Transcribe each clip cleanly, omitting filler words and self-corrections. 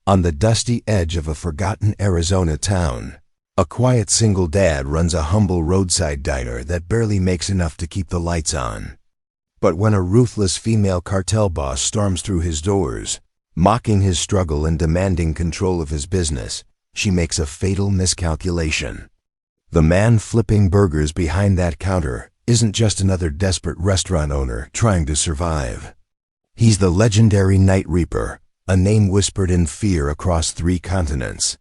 On the dusty edge of a forgotten Arizona town, a quiet single dad runs a humble roadside diner that barely makes enough to keep the lights on. But when a ruthless female cartel boss storms through his doors, mocking his struggle and demanding control of his business, she makes a fatal miscalculation. The man flipping burgers behind that counter isn't just another desperate restaurant owner trying to survive. He's the legendary Night Reaper, a name whispered in fear across 3 continents.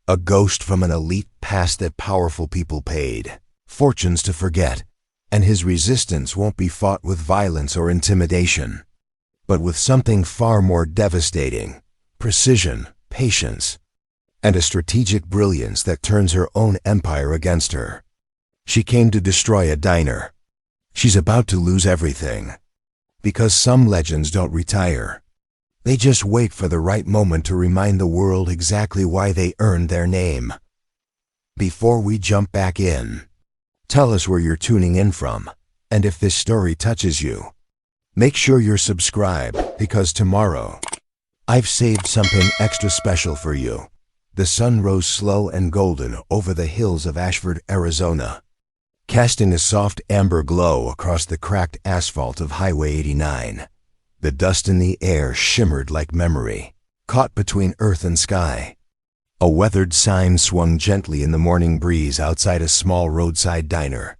A ghost from an elite past that powerful people paid fortunes to forget, and his resistance won't be fought with violence or intimidation, but with something far more devastating: precision, patience, and a strategic brilliance that turns her own empire against her. She came to destroy a diner. She's about to lose everything. Because some legends don't retire. They just wait for the right moment to remind the world exactly why they earned their name. Before we jump back in, tell us where you're tuning in from, and if this story touches you, make sure you're subscribed, because tomorrow, I've saved something extra special for you. The sun rose slow and golden over the hills of Ashford, Arizona, casting a soft amber glow across the cracked asphalt of Highway 89. The dust in the air shimmered like memory, caught between earth and sky. A weathered sign swung gently in the morning breeze outside a small roadside diner.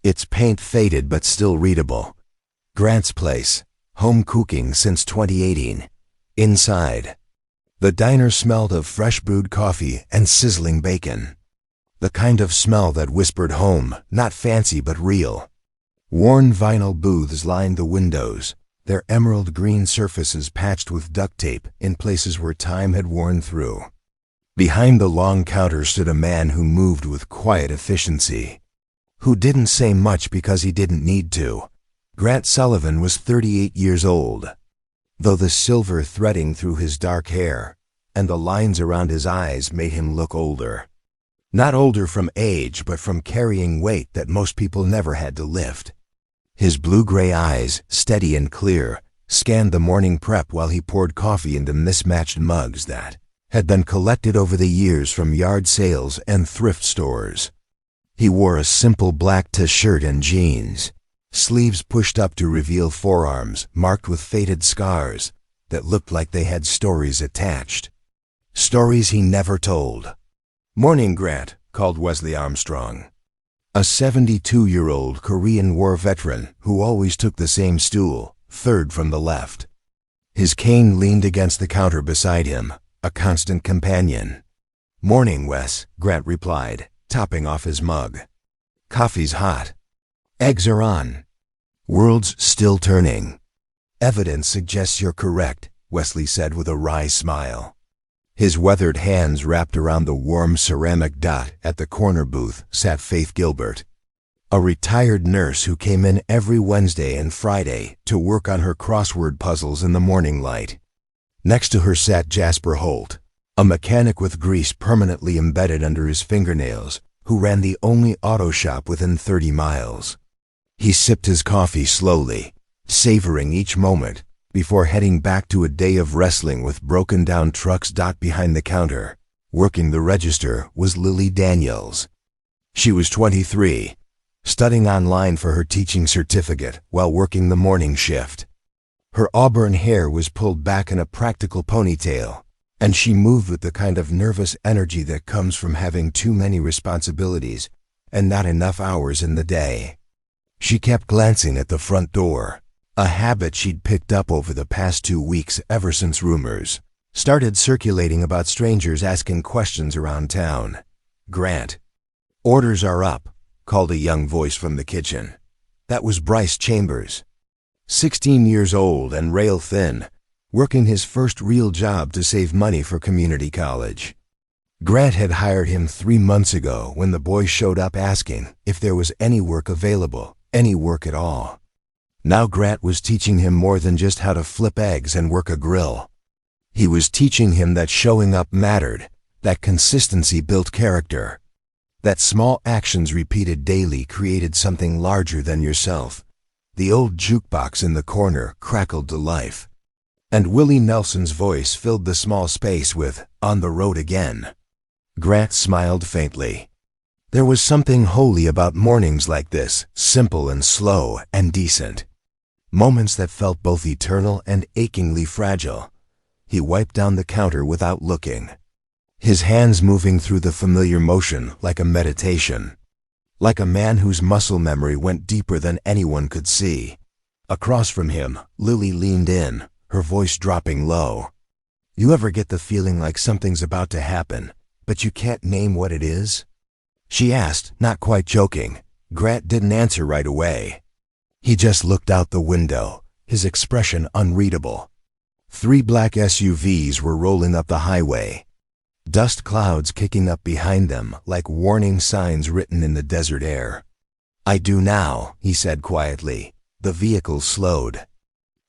Its paint faded but still readable. Grant's Place, home cooking since 2018. Inside, the diner smelled of fresh brewed coffee and sizzling bacon. The kind of smell that whispered home, not fancy but real. Worn vinyl booths lined the windows, their emerald green surfaces patched with duct tape in places where time had worn through. Behind the long counter stood a man who moved with quiet efficiency, who didn't say much because he didn't need to. Grant Sullivan was 38 years old, though the silver threading through his dark hair and the lines around his eyes made him look older. Not older from age, but from carrying weight that most people never had to lift. His blue-gray eyes, steady and clear, scanned the morning prep while he poured coffee into mismatched mugs that had been collected over the years from yard sales and thrift stores. He wore a simple black t-shirt and jeans, sleeves pushed up to reveal forearms marked with faded scars that looked like they had stories attached. Stories he never told. "Morning, Grant," called Wesley Armstrong, a 72-year-old Korean War veteran who always took the same stool, third from the left. His cane leaned against the counter beside him, a constant companion. "Morning, Wes," Grant replied, topping off his mug. "Coffee's hot. Eggs are on. World's still turning." "Evidence suggests you're correct," Wesley said with a wry smile. His weathered hands wrapped around the warm ceramic dot at the corner booth sat Faith Gilbert, a retired nurse who came in every Wednesday and Friday to work on her crossword puzzles in the morning light. Next to her sat Jasper Holt, a mechanic with grease permanently embedded under his fingernails, who ran the only auto shop within 30 miles. He sipped his coffee slowly, savoring each moment, before heading back to a day of wrestling with broken-down trucks. Behind the counter, working the register, was Lily Daniels. She was 23, studying online for her teaching certificate while working the morning shift. Her auburn hair was pulled back in a practical ponytail, and she moved with the kind of nervous energy that comes from having too many responsibilities and not enough hours in the day. She kept glancing at the front door, a habit she'd picked up over the past 2 weeks ever since rumors started circulating about strangers asking questions around town. "Grant, orders are up," called a young voice from the kitchen. That was Bryce Chambers, 16 years old and rail-thin, working his first real job to save money for community college. Grant had hired him 3 months ago when the boy showed up asking if there was any work available, any work at all. Now Grant was teaching him more than just how to flip eggs and work a grill. He was teaching him that showing up mattered, that consistency built character, that small actions repeated daily created something larger than yourself. The old jukebox in the corner crackled to life. And Willie Nelson's voice filled the small space with, "On the road again." Grant smiled faintly. There was something holy about mornings like this, simple and slow and decent. Moments that felt both eternal and achingly fragile. He wiped down the counter without looking, his hands moving through the familiar motion like a meditation. Like a man whose muscle memory went deeper than anyone could see. Across from him, Lily leaned in, her voice dropping low. "You ever get the feeling like something's about to happen, but you can't name what it is?" She asked, not quite joking. Grant didn't answer right away. He just looked out the window, his expression unreadable. 3 black SUVs were rolling up the highway, dust clouds kicking up behind them like warning signs written in the desert air. "I do now," he said quietly. The vehicle slowed,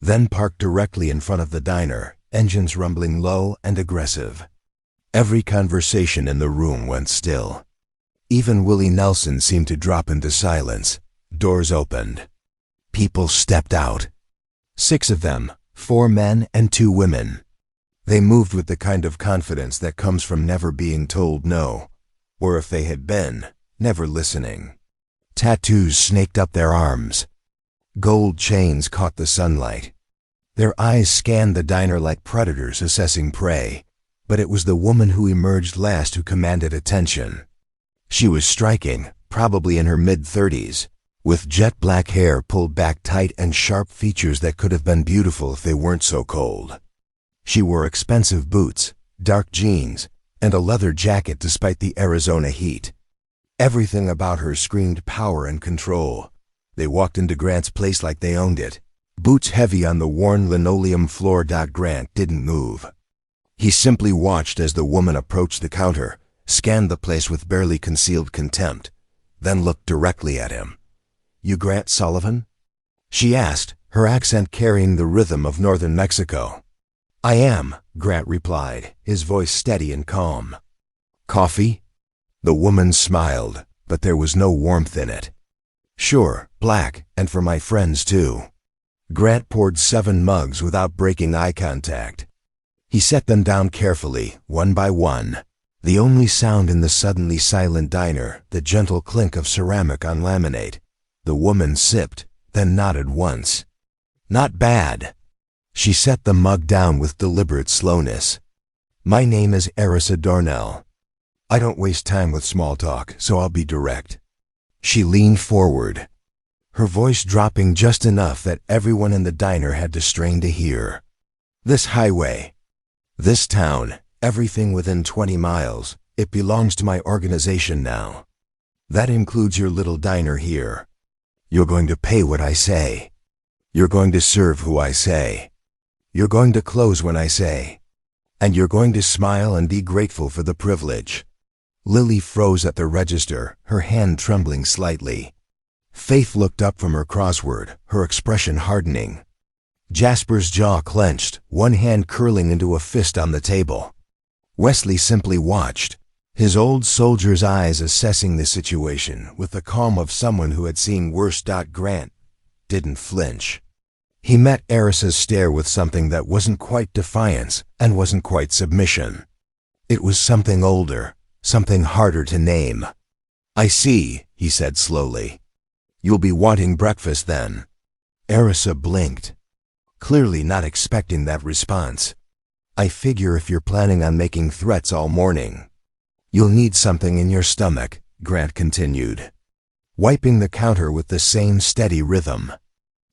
then parked directly in front of the diner, engines rumbling low and aggressive. Every conversation in the room went still. Even Willie Nelson seemed to drop into silence. Doors opened. People stepped out. 6 of them, 4 men and 2 women. They moved with the kind of confidence that comes from never being told no, or if they had been, never listening. Tattoos snaked up their arms. Gold chains caught the sunlight. Their eyes scanned the diner like predators assessing prey, but it was the woman who emerged last who commanded attention. She was striking, probably in her mid-30s, with jet black hair pulled back tight and sharp features that could have been beautiful if they weren't so cold. She wore expensive boots, dark jeans, and a leather jacket despite the Arizona heat. Everything about her screamed power and control. They walked into Grant's place like they owned it, boots heavy on the worn linoleum floor. Grant didn't move. He simply watched as the woman approached the counter, scanned the place with barely concealed contempt, then looked directly at him. "You Grant Sullivan?" she asked, her accent carrying the rhythm of northern Mexico. "I am," Grant replied, his voice steady and calm. "Coffee?" The woman smiled, but there was no warmth in it. "Sure, black, and for my friends too." Grant poured 7 mugs without breaking eye contact. He set them down carefully, one by one. The only sound in the suddenly silent diner, the gentle clink of ceramic on laminate. The woman sipped, then nodded once. "Not bad." She set the mug down with deliberate slowness. "My name is Erisa Darnell. I don't waste time with small talk, so I'll be direct." She leaned forward, her voice dropping just enough that everyone in the diner had to strain to hear. "This highway, this town, everything within 20 miles, it belongs to my organization now. That includes your little diner here. You're going to pay what I say. You're going to serve who I say. You're going to close when I say. And you're going to smile and be grateful for the privilege." Lily froze at the register, her hand trembling slightly. Faith looked up from her crossword, her expression hardening. Jasper's jaw clenched, one hand curling into a fist on the table. Wesley simply watched, his old soldier's eyes assessing the situation with the calm of someone who had seen worse. Grant didn't flinch. He met Erisa's stare with something that wasn't quite defiance and wasn't quite submission. It was something older, something harder to name. "I see," he said slowly. "You'll be wanting breakfast then." Erisa blinked, clearly not expecting that response. "I figure if you're planning on making threats all morning, you'll need something in your stomach," Grant continued, wiping the counter with the same steady rhythm.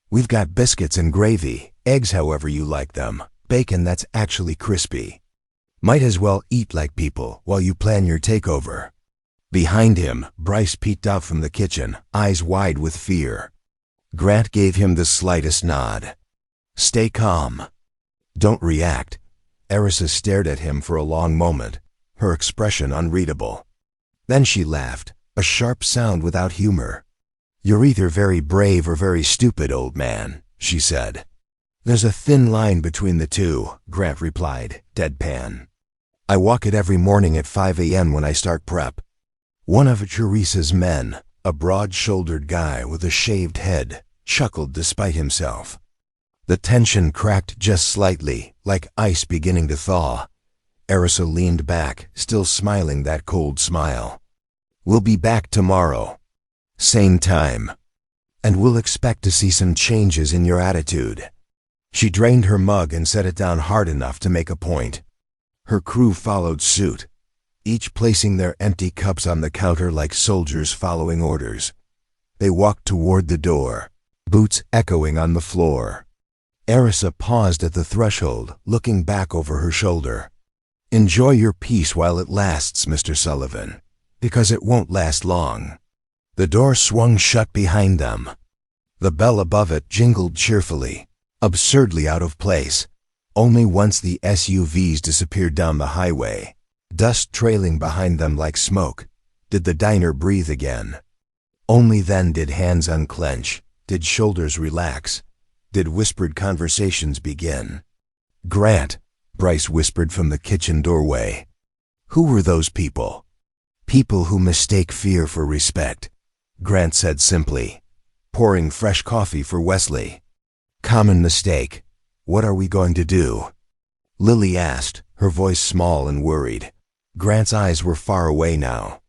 "We've got biscuits and gravy, eggs however you like them, bacon that's actually crispy. Might as well eat like people while you plan your takeover." Behind him, Bryce peeked out from the kitchen, eyes wide with fear. Grant gave him the slightest nod. "Stay calm. Don't react." Erisa stared at him for a long moment, her expression unreadable. Then she laughed, a sharp sound without humor. "You're either very brave or very stupid, old man," she said. "There's a thin line between the two," Grant replied, deadpan. "I walk it every morning at 5 a.m. when I start prep." One of Teresa's men, a broad-shouldered guy with a shaved head, chuckled despite himself. The tension cracked just slightly, like ice beginning to thaw. Erisa leaned back, still smiling that cold smile. "We'll be back tomorrow. Same time. And we'll expect to see some changes in your attitude." She drained her mug and set it down hard enough to make a point. Her crew followed suit, each placing their empty cups on the counter like soldiers following orders. They walked toward the door, boots echoing on the floor. Erisa paused at the threshold, looking back over her shoulder. "Enjoy your peace while it lasts, Mr. Sullivan, because it won't last long." The door swung shut behind them. The bell above it jingled cheerfully, absurdly out of place. Only once the SUVs disappeared down the highway, dust trailing behind them like smoke, did the diner breathe again. Only then did hands unclench, did shoulders relax, did whispered conversations begin. "Grant," Bryce whispered from the kitchen doorway. "Who were those people?" "People who mistake fear for respect," Grant said simply, pouring fresh coffee for Wesley. "Common mistake. What are we going to do?" Lily asked, her voice small and worried. Grant's eyes were far away now,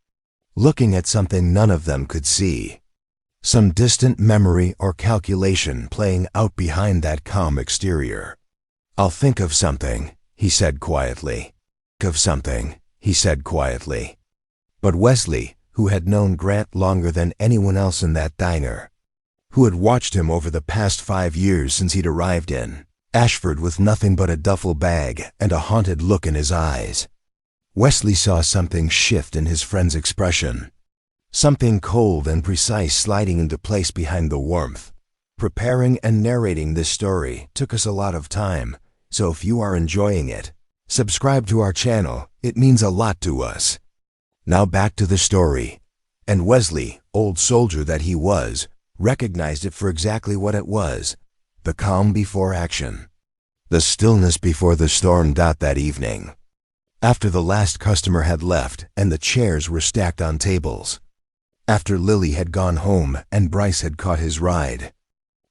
looking at something none of them could see. Some distant memory or calculation playing out behind that calm exterior. "I'll think of something," he said quietly. "Think of something," he said quietly. But Wesley, who had known Grant longer than anyone else in that diner, who had watched him over the past 5 years since he'd arrived in Ashford with nothing but a duffel bag and a haunted look in his eyes, Wesley saw something shift in his friend's expression. Something cold and precise sliding into place behind the warmth. Preparing and narrating this story took us a lot of time, so if you are enjoying it, subscribe to our channel, it means a lot to us. Now back to the story. And Wesley, old soldier that he was, recognized it for exactly what it was. The calm before action. The stillness before the storm. That evening, after the last customer had left and the chairs were stacked on tables, after Lily had gone home and Bryce had caught his ride,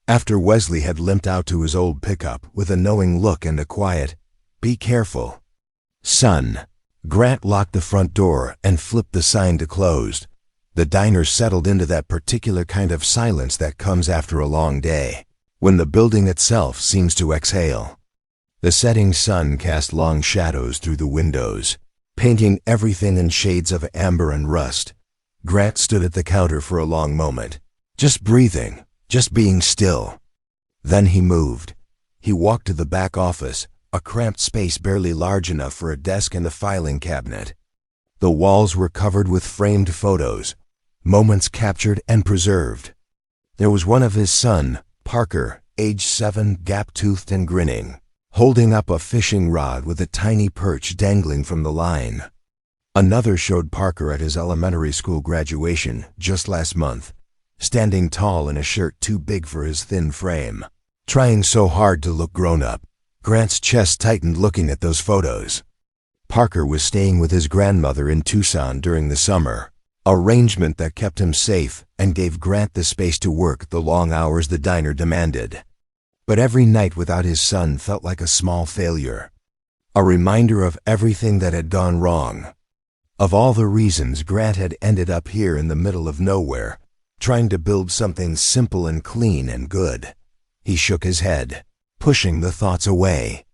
after Wesley had limped out to his old pickup with a knowing look and a quiet, "Be careful, son." Grant locked the front door and flipped the sign to closed. The diner settled into that particular kind of silence that comes after a long day, when the building itself seems to exhale. The setting sun cast long shadows through the windows, painting everything in shades of amber and rust. Grant stood at the counter for a long moment, just breathing, just being still. Then he moved. He walked to the back office, a cramped space barely large enough for a desk and a filing cabinet. The walls were covered with framed photos, moments captured and preserved. There was one of his son, Parker, age 7, gap-toothed and grinning, holding up a fishing rod with a tiny perch dangling from the line. Another showed Parker at his elementary school graduation just last month, standing tall in a shirt too big for his thin frame, trying so hard to look grown-up. Grant's chest tightened looking at those photos. Parker was staying with his grandmother in Tucson during the summer, arrangement that kept him safe and gave Grant the space to work the long hours the diner demanded. But every night without his son felt like a small failure, a reminder of everything that had gone wrong, of all the reasons Grant had ended up here in the middle of nowhere, trying to build something simple and clean and good. He shook his head, pushing the thoughts away.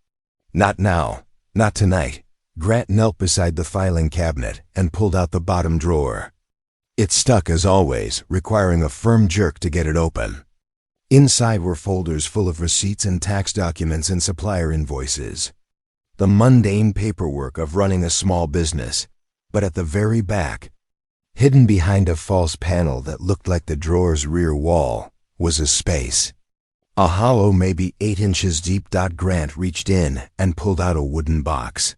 Not now, not tonight. Grant knelt beside the filing cabinet and pulled out the bottom drawer. It stuck as always, requiring a firm jerk to get it open. Inside were folders full of receipts and tax documents and supplier invoices. The mundane paperwork of running a small business, but at the very back, hidden behind a false panel that looked like the drawer's rear wall, was a space. A hollow maybe 8 inches deep. Grant reached in and pulled out a wooden box.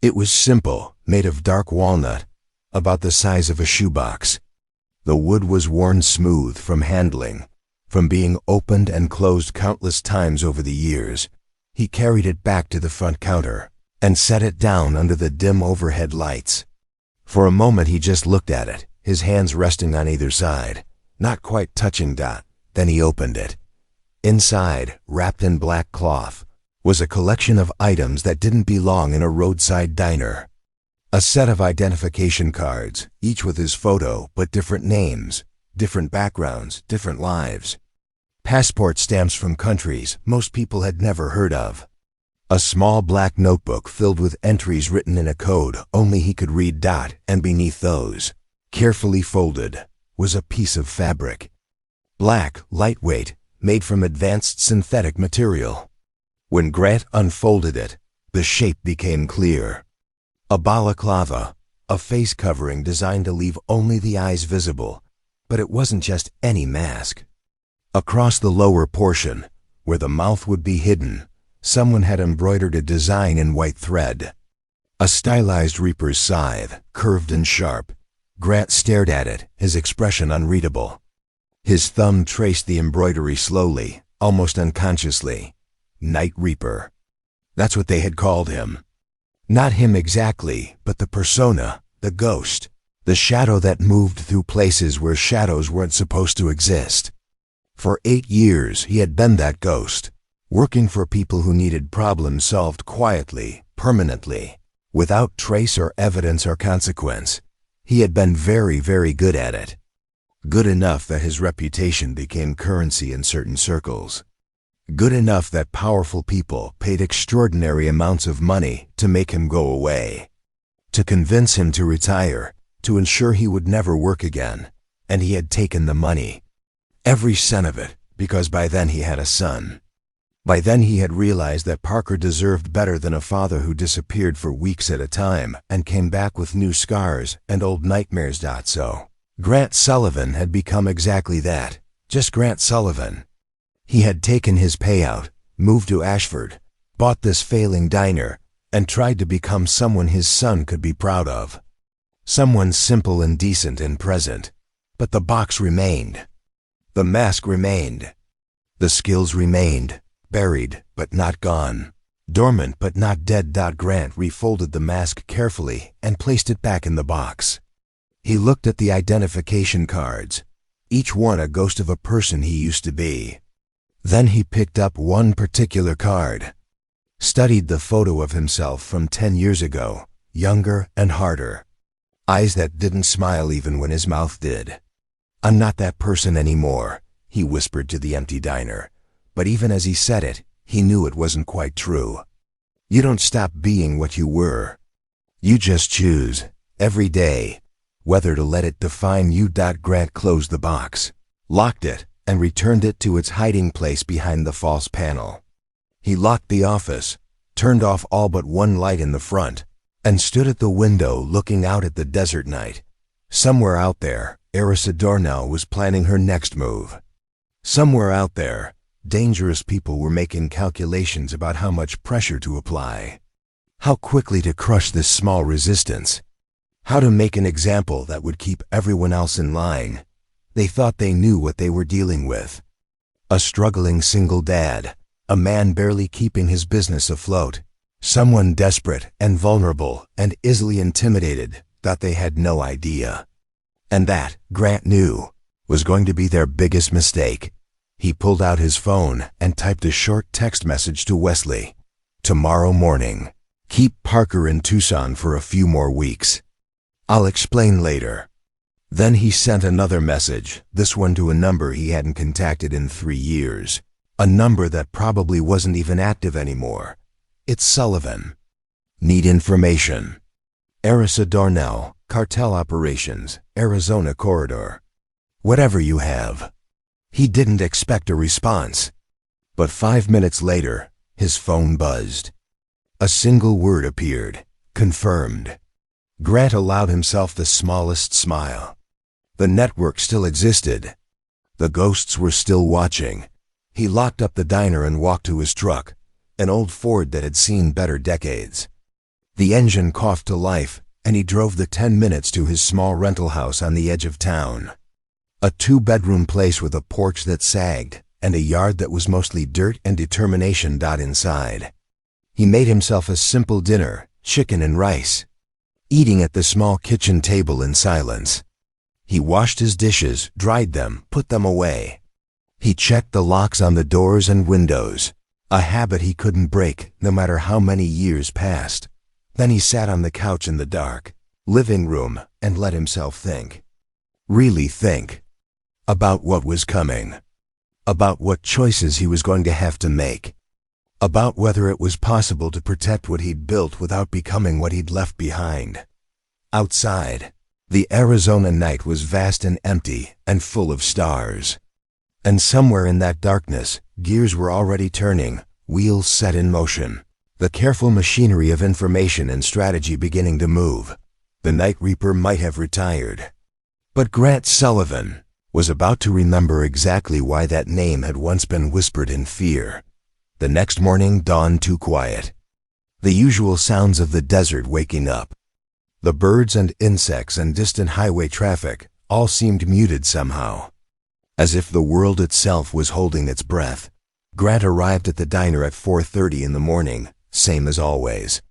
It was simple, made of dark walnut, about the size of a shoebox. The wood was worn smooth from handling, from being opened and closed countless times over the years. He carried it back to the front counter and set it down under the dim overhead lights. For a moment he just looked at it, his hands resting on either side, not quite touching. Then he opened it. Inside, wrapped in black cloth, was a collection of items that didn't belong in a roadside diner. A set of identification cards, each with his photo, but different names, different backgrounds, different lives. Passport stamps from countries most people had never heard of. A small black notebook filled with entries written in a code only he could read. And beneath those, carefully folded, was a piece of fabric. Black, lightweight, made from advanced synthetic material. When Grant unfolded it, the shape became clear. A balaclava, a face covering designed to leave only the eyes visible, but it wasn't just any mask. Across the lower portion, where the mouth would be hidden, someone had embroidered a design in white thread. A stylized reaper's scythe, curved and sharp. Grant stared at it, his expression unreadable. His thumb traced the embroidery slowly, almost unconsciously. Night Reaper. That's what they had called him. Not him exactly, but the persona, the ghost, the shadow that moved through places where shadows weren't supposed to exist. For 8 years, he had been that ghost, working for people who needed problems solved quietly, permanently, without trace or evidence or consequence. He had been very, very good at it. Good enough that his reputation became currency in certain circles. Good enough that powerful people paid extraordinary amounts of money to make him go away, to convince him to retire, to ensure he would never work again, and he had taken the money. Every cent of it, because by then he had a son. By then he had realized that Parker deserved better than a father who disappeared for weeks at a time and came back with new scars and old nightmares. So, Grant Sullivan had become exactly that, just Grant Sullivan. He had taken his payout, moved to Ashford, bought this failing diner, and tried to become someone his son could be proud of. Someone simple and decent and present. But the box remained. The mask remained. The skills remained, buried but not gone, dormant but not dead. Grant refolded the mask carefully and placed it back in the box. He looked at the identification cards, each one a ghost of a person he used to be. Then he picked up one particular card, studied the photo of himself from 10 years ago, younger and harder. Eyes that didn't smile even when his mouth did. "I'm not that person anymore," he whispered to the empty diner. But even as he said it, he knew it wasn't quite true. You don't stop being what you were. You just choose, every day, whether to let it define you. Grant closed the box, locked it, and returned it to its hiding place behind the false panel. He locked the office, turned off all but one light in the front, and stood at the window looking out at the desert night. Somewhere out there, Erisa Darnell was planning her next move. Somewhere out there, dangerous people were making calculations about how much pressure to apply, how quickly to crush this small resistance, how to make an example that would keep everyone else in line. They thought they knew what they were dealing with. A struggling single dad, a man barely keeping his business afloat, someone desperate and vulnerable and easily intimidated, thought they had no idea. And that, Grant knew, was going to be their biggest mistake. He pulled out his phone and typed a short text message to Wesley. "Tomorrow morning. Keep Parker in Tucson for a few more weeks. I'll explain later." Then he sent another message, this one to a number he hadn't contacted in 3 years. A number that probably wasn't even active anymore. "It's Sullivan. Need information. Erisa Darnell, Cartel Operations, Arizona Corridor. Whatever you have." He didn't expect a response. But 5 minutes later, his phone buzzed. A single word appeared. Confirmed. Grant allowed himself the smallest smile. The network still existed. The ghosts were still watching. He locked up the diner and walked to his truck, an old Ford that had seen better decades. The engine coughed to life, and he drove the 10 minutes to his small rental house on the edge of town. A 2-bedroom place with a porch that sagged, and a yard that was mostly dirt and determination. Inside, he made himself a simple dinner, chicken and rice, eating at the small kitchen table in silence. He washed his dishes, dried them, put them away. He checked the locks on the doors and windows, a habit he couldn't break no matter how many years passed. Then he sat on the couch in the dark living room and let himself think. Really think. About what was coming. About what choices he was going to have to make. About whether it was possible to protect what he'd built without becoming what he'd left behind. Outside, the Arizona night was vast and empty and full of stars. And somewhere in that darkness, gears were already turning, wheels set in motion, the careful machinery of information and strategy beginning to move. The Night Reaper might have retired. But Grant Sullivan was about to remember exactly why that name had once been whispered in fear. The next morning dawned too quiet. The usual sounds of the desert waking up. The birds and insects and distant highway traffic all seemed muted somehow. As if the world itself was holding its breath. Grant arrived at the diner at 4:30 in the morning, same as always.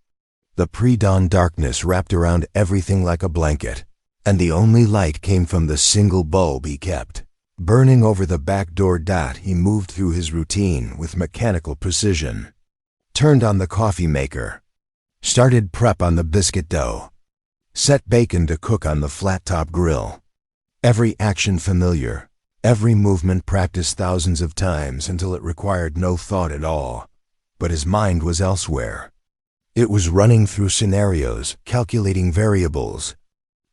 The pre-dawn darkness wrapped around everything like a blanket, and the only light came from the single bulb he kept. Burning over the back door dot, he moved through his routine with mechanical precision. Turned on the coffee maker. Started prep on the biscuit dough. Set bacon to cook on the flat-top grill. Every action familiar, every movement practiced thousands of times until it required no thought at all. But his mind was elsewhere. It was running through scenarios, calculating variables,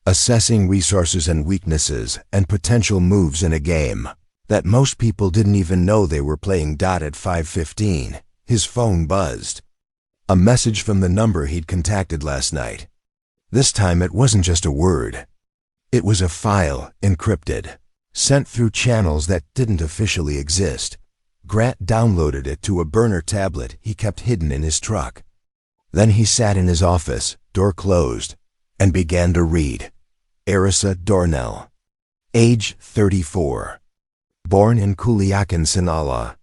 assessing resources and weaknesses and potential moves in a game that most people didn't even know they were playing. At 5:15, his phone buzzed. A message from the number he'd contacted last night. This time it wasn't just a word. It was a file, encrypted, sent through channels that didn't officially exist. Grant downloaded it to a burner tablet he kept hidden in his truck. Then he sat in his office, door closed, and began to read. Arisa Dornell. Age 34. Born in Culiacan, Sinaloa.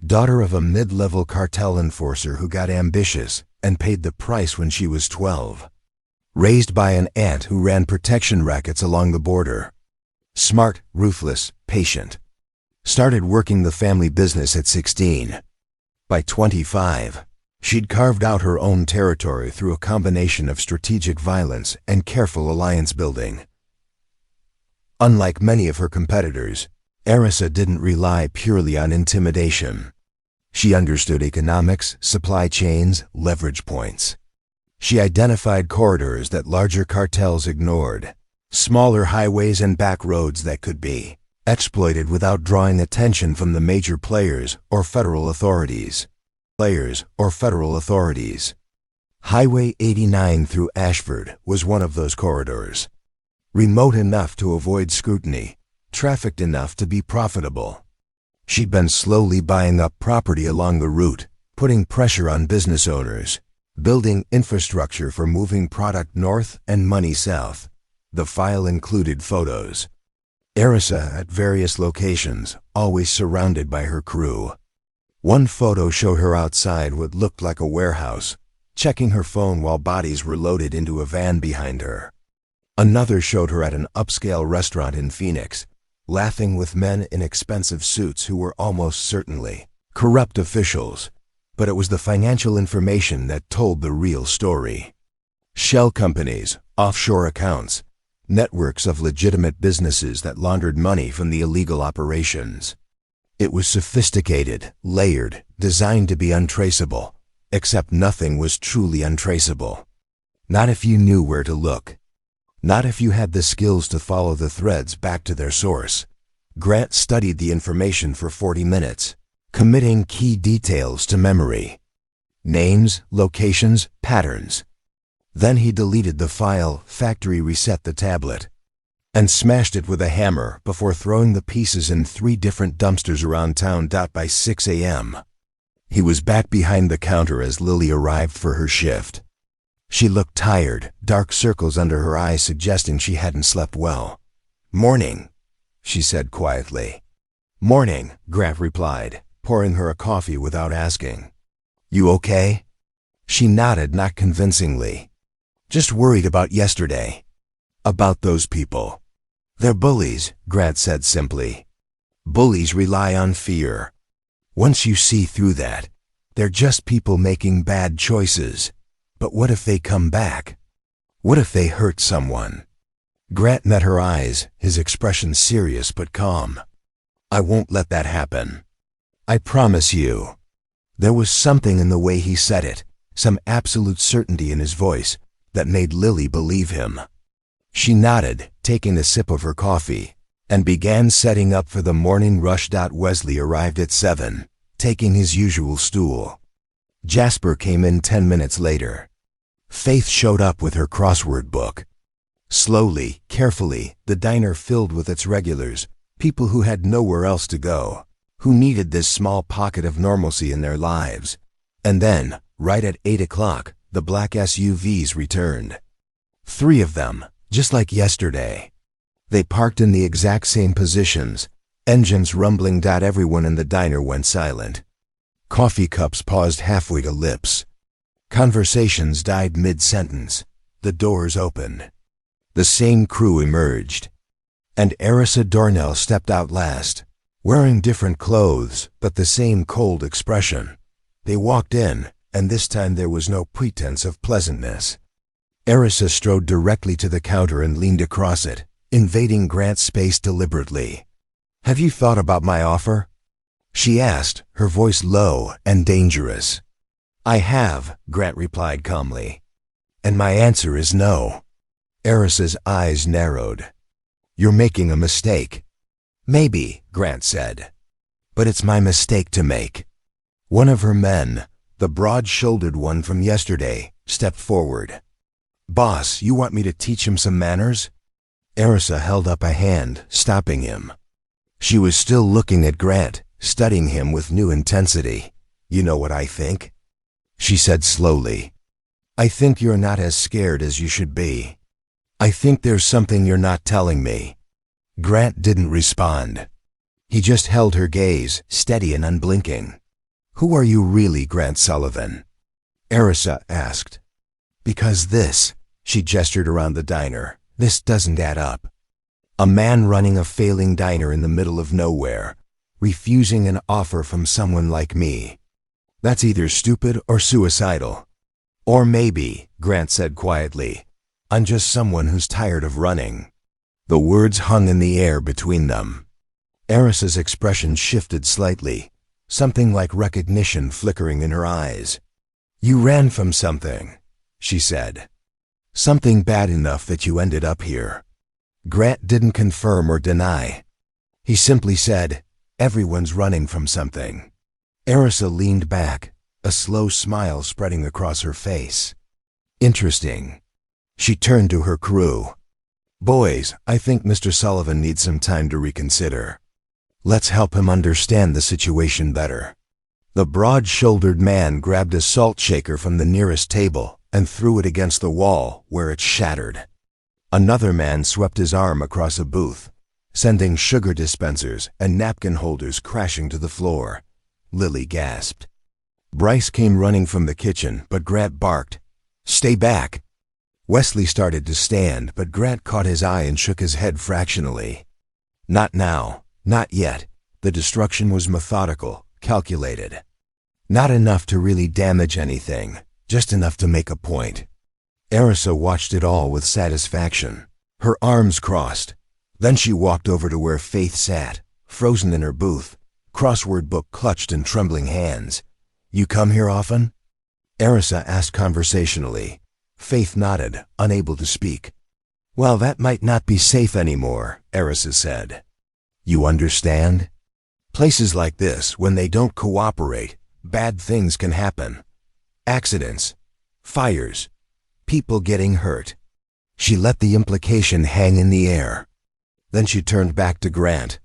Daughter of a mid-level cartel enforcer who got ambitious and paid the price when she was 12. Raised by an aunt who ran protection rackets along the border. Smart, ruthless, patient. Started working the family business at 16. By 25, she'd carved out her own territory through a combination of strategic violence and careful alliance building. Unlike many of her competitors, Arisa didn't rely purely on intimidation. She understood economics, supply chains, leverage points. She identified corridors that larger cartels ignored, smaller highways and back roads that could be exploited without drawing attention from the major players or federal authorities. Highway 89 through Ashford was one of those corridors. Remote enough to avoid scrutiny, trafficked enough to be profitable. She'd been slowly buying up property along the route, putting pressure on business owners, building infrastructure for moving product north and money south. The file included photos. Arisa at various locations, always surrounded by her crew. One photo showed her outside what looked like a warehouse, checking her phone while bodies were loaded into a van behind her. Another showed her at an upscale restaurant in Phoenix, laughing with men in expensive suits who were almost certainly corrupt officials, but it was the financial information that told the real story. Shell companies, offshore accounts, networks of legitimate businesses that laundered money from the illegal operations. It was sophisticated, layered, designed to be untraceable, except nothing was truly untraceable. Not if you knew where to look. Not if you had the skills to follow the threads back to their source. Grant studied the information for 40 minutes, committing key details to memory. Names, locations, patterns. Then he deleted the file, factory reset the tablet, and smashed it with a hammer before throwing the pieces in 3 different dumpsters around town. By 6 a.m., he was back behind the counter as Lily arrived for her shift. She looked tired, dark circles under her eyes suggesting she hadn't slept well. "Morning," she said quietly. "Morning," Grant replied, pouring her a coffee without asking. "You okay?" She nodded, not convincingly. "Just worried about yesterday." "About those people." "They're bullies," Grant said simply. Bullies rely on fear. Once you see through that, they're just people making bad choices. But what if they come back? What if they hurt someone? Grant met her eyes, his expression serious but calm. I won't let that happen. I promise you. There was something in the way he said it, some absolute certainty in his voice, that made Lily believe him. She nodded, taking a sip of her coffee, and began setting up for the morning rush. Wesley arrived at 7, taking his usual stool. Jasper came in 10 minutes later. Faith showed up with her crossword book. Slowly, carefully, the diner filled with its regulars, people who had nowhere else to go, who needed this small pocket of normalcy in their lives. And then, right at 8 o'clock, the black SUVs returned. 3 of them, just like yesterday. They parked in the exact same positions, engines rumbling. Everyone in the diner went silent. Coffee cups paused halfway to lips. Conversations died mid-sentence. The doors opened. The same crew emerged. And Arissa Dornell stepped out last, wearing different clothes, but the same cold expression. They walked in, and this time there was no pretense of pleasantness. Arissa strode directly to the counter and leaned across it, invading Grant's space deliberately. Have you thought about my offer? She asked, her voice low and dangerous. I have, Grant replied calmly. And my answer is no. Arissa's eyes narrowed. You're making a mistake. Maybe, Grant said. But it's my mistake to make. One of her men, the broad-shouldered one from yesterday, stepped forward. Boss, you want me to teach him some manners? Arissa held up a hand, stopping him. She was still looking at Grant, studying him with new intensity. You know what I think? She said slowly. I think you're not as scared as you should be. I think there's something you're not telling me. Grant didn't respond. He just held her gaze, steady and unblinking. Who are you really, Grant Sullivan? Arissa asked. Because this, she gestured around the diner, this doesn't add up. A man running a failing diner in the middle of nowhere, refusing an offer from someone like me. That's either stupid or suicidal. Or maybe, Grant said quietly, I'm just someone who's tired of running. The words hung in the air between them. Arissa's expression shifted slightly, something like recognition flickering in her eyes. You ran from something, she said. Something bad enough that you ended up here. Grant didn't confirm or deny. He simply said, everyone's running from something. Arissa leaned back, a slow smile spreading across her face. Interesting. She turned to her crew. Boys, I think Mr. Sullivan needs some time to reconsider. Let's help him understand the situation better. The broad-shouldered man grabbed a salt shaker from the nearest table and threw it against the wall, where it shattered. Another man swept his arm across a booth, sending sugar dispensers and napkin holders crashing to the floor. Lily gasped. Bryce came running from the kitchen, but Grant barked, Stay back! Wesley started to stand, but Grant caught his eye and shook his head fractionally. Not now, not yet. The destruction was methodical, calculated. Not enough to really damage anything, just enough to make a point. Arissa watched it all with satisfaction, her arms crossed. Then she walked over to where Faith sat, frozen in her booth, crossword book clutched in trembling hands. You come here often? Arissa asked conversationally. Faith nodded, unable to speak. Well, that might not be safe anymore, Arissa said. You understand? Places like this, when they don't cooperate, bad things can happen. Accidents, fires, people getting hurt. She let the implication hang in the air. Then she turned back to Grant.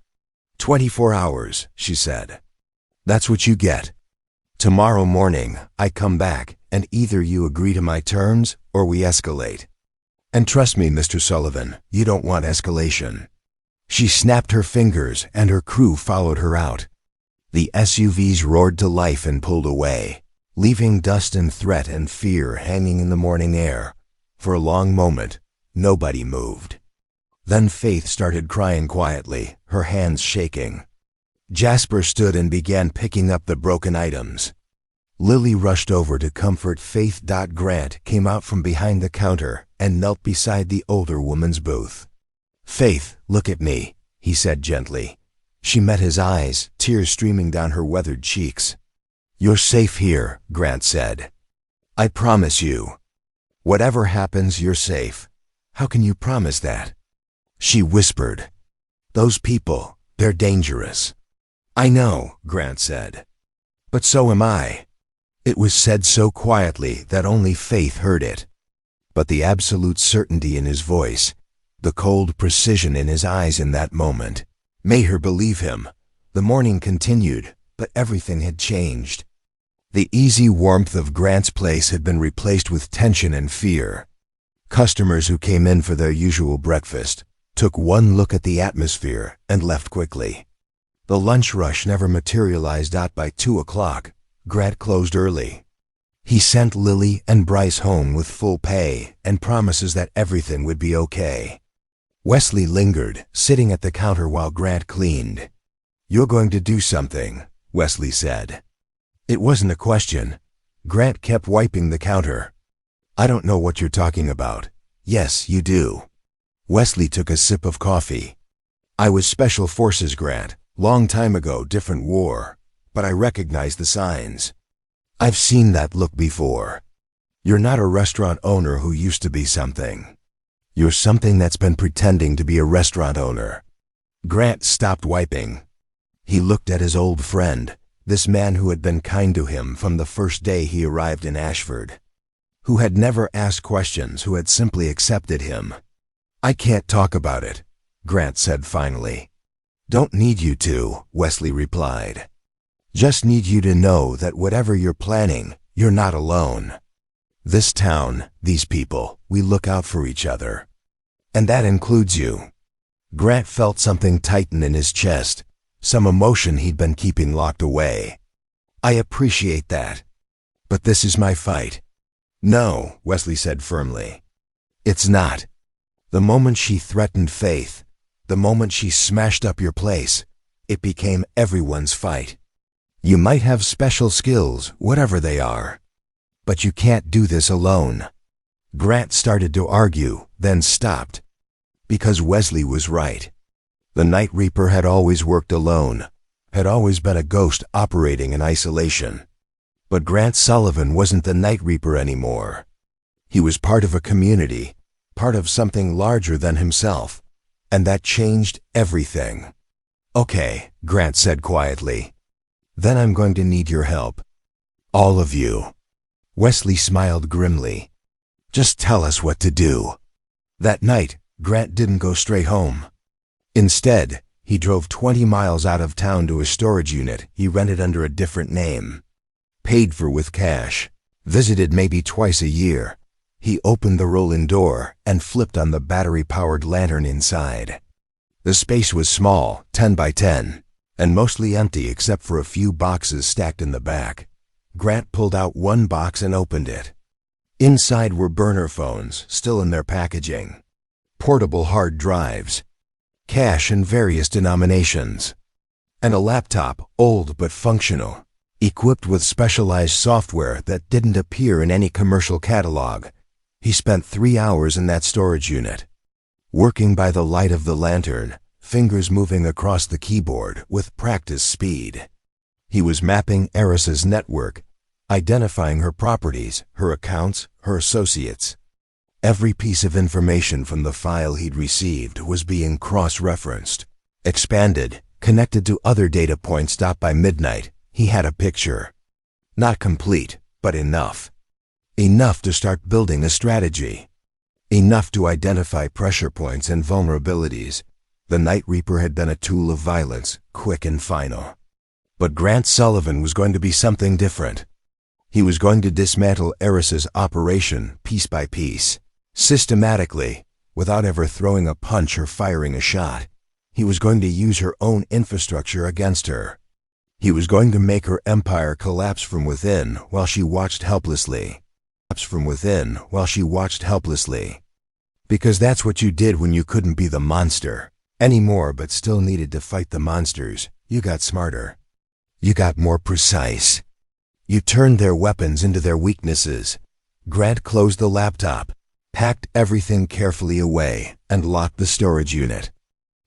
24 hours, she said. That's what you get. Tomorrow morning, I come back, and either you agree to my terms, or we escalate. And trust me, Mr. Sullivan, you don't want escalation. She snapped her fingers, and her crew followed her out. The SUVs roared to life and pulled away, leaving dust and threat and fear hanging in the morning air. For a long moment, nobody moved. Then Faith started crying quietly, her hands shaking. Jasper stood and began picking up the broken items. Lily rushed over to comfort Faith. Grant came out from behind the counter and knelt beside the older woman's booth. "Faith, look at me," he said gently. She met his eyes, tears streaming down her weathered cheeks. "You're safe here," Grant said. "I promise you. Whatever happens, you're safe." "How can you promise that?" She whispered. "Those people, they're dangerous." "I know," Grant said. "But so am I." It was said so quietly that only Faith heard it. But the absolute certainty in his voice, the cold precision in his eyes in that moment, made her believe him. The morning continued, but everything had changed. The easy warmth of Grant's place had been replaced with tension and fear. Customers who came in for their usual breakfast took one look at the atmosphere and left quickly. The lunch rush never materialized. By 2 o'clock, Grant closed early. He sent Lily and Bryce home with full pay and promises that everything would be okay. Wesley lingered, sitting at the counter while Grant cleaned. "You're going to do something," Wesley said. It wasn't a question. Grant kept wiping the counter. "I don't know what you're talking about." "Yes, you do." Wesley took a sip of coffee. "I was Special Forces, Grant. Long time ago, different war. But I recognize the signs. I've seen that look before. You're not a restaurant owner who used to be something. You're something that's been pretending to be a restaurant owner." Grant stopped wiping. He looked at his old friend, this man who had been kind to him from the first day he arrived in Ashford, who had never asked questions, who had simply accepted him. "I can't talk about it," Grant said finally. "Don't need you to," Wesley replied. "Just need you to know that whatever you're planning, you're not alone. This town, these people, we look out for each other. And that includes you." Grant felt something tighten in his chest, some emotion he'd been keeping locked away. "I appreciate that. But this is my fight." "No," Wesley said firmly. "It's not. The moment she threatened Faith, the moment she smashed up your place, it became everyone's fight. You might have special skills, whatever they are, but you can't do this alone." Grant started to argue, then stopped. Because Wesley was right. The Night Reaper had always worked alone, had always been a ghost operating in isolation. But Grant Sullivan wasn't the Night Reaper anymore. He was part of a community, part of something larger than himself, and that changed everything. "Okay," Grant said quietly. "Then I'm going to need your help. All of you." Wesley smiled grimly. "Just tell us what to do." That night, Grant didn't go straight home. Instead, he drove 20 miles out of town to a storage unit he rented under a different name. Paid for with cash, visited maybe twice a year. He opened the roll-in door and flipped on the battery-powered lantern inside. The space was small, 10 by 10, and mostly empty except for a few boxes stacked in the back. Grant pulled out one box and opened it. Inside were burner phones, still in their packaging, portable hard drives, cash in various denominations, and a laptop, old but functional, equipped with specialized software that didn't appear in any commercial catalog. He spent 3 hours in that storage unit, working by the light of the lantern, fingers moving across the keyboard with practice speed. He was mapping Eris's network, identifying her properties, her accounts, her associates. Every piece of information from the file he'd received was being cross-referenced, expanded, connected to other data points. By midnight, he had a picture. Not complete, but enough. Enough to start building a strategy. Enough to identify pressure points and vulnerabilities. The Night Reaper had been a tool of violence, quick and final. But Grant Sullivan was going to be something different. He was going to dismantle Eris's operation piece by piece, systematically, without ever throwing a punch or firing a shot. He was going to use her own infrastructure against her. He was going to make her empire collapse from within while she watched helplessly. Because that's what you did when you couldn't be the monster anymore but still needed to fight the monsters. You got smarter. You got more precise. You turned their weapons into their weaknesses. Grant closed the laptop, packed everything carefully away, and locked the storage unit.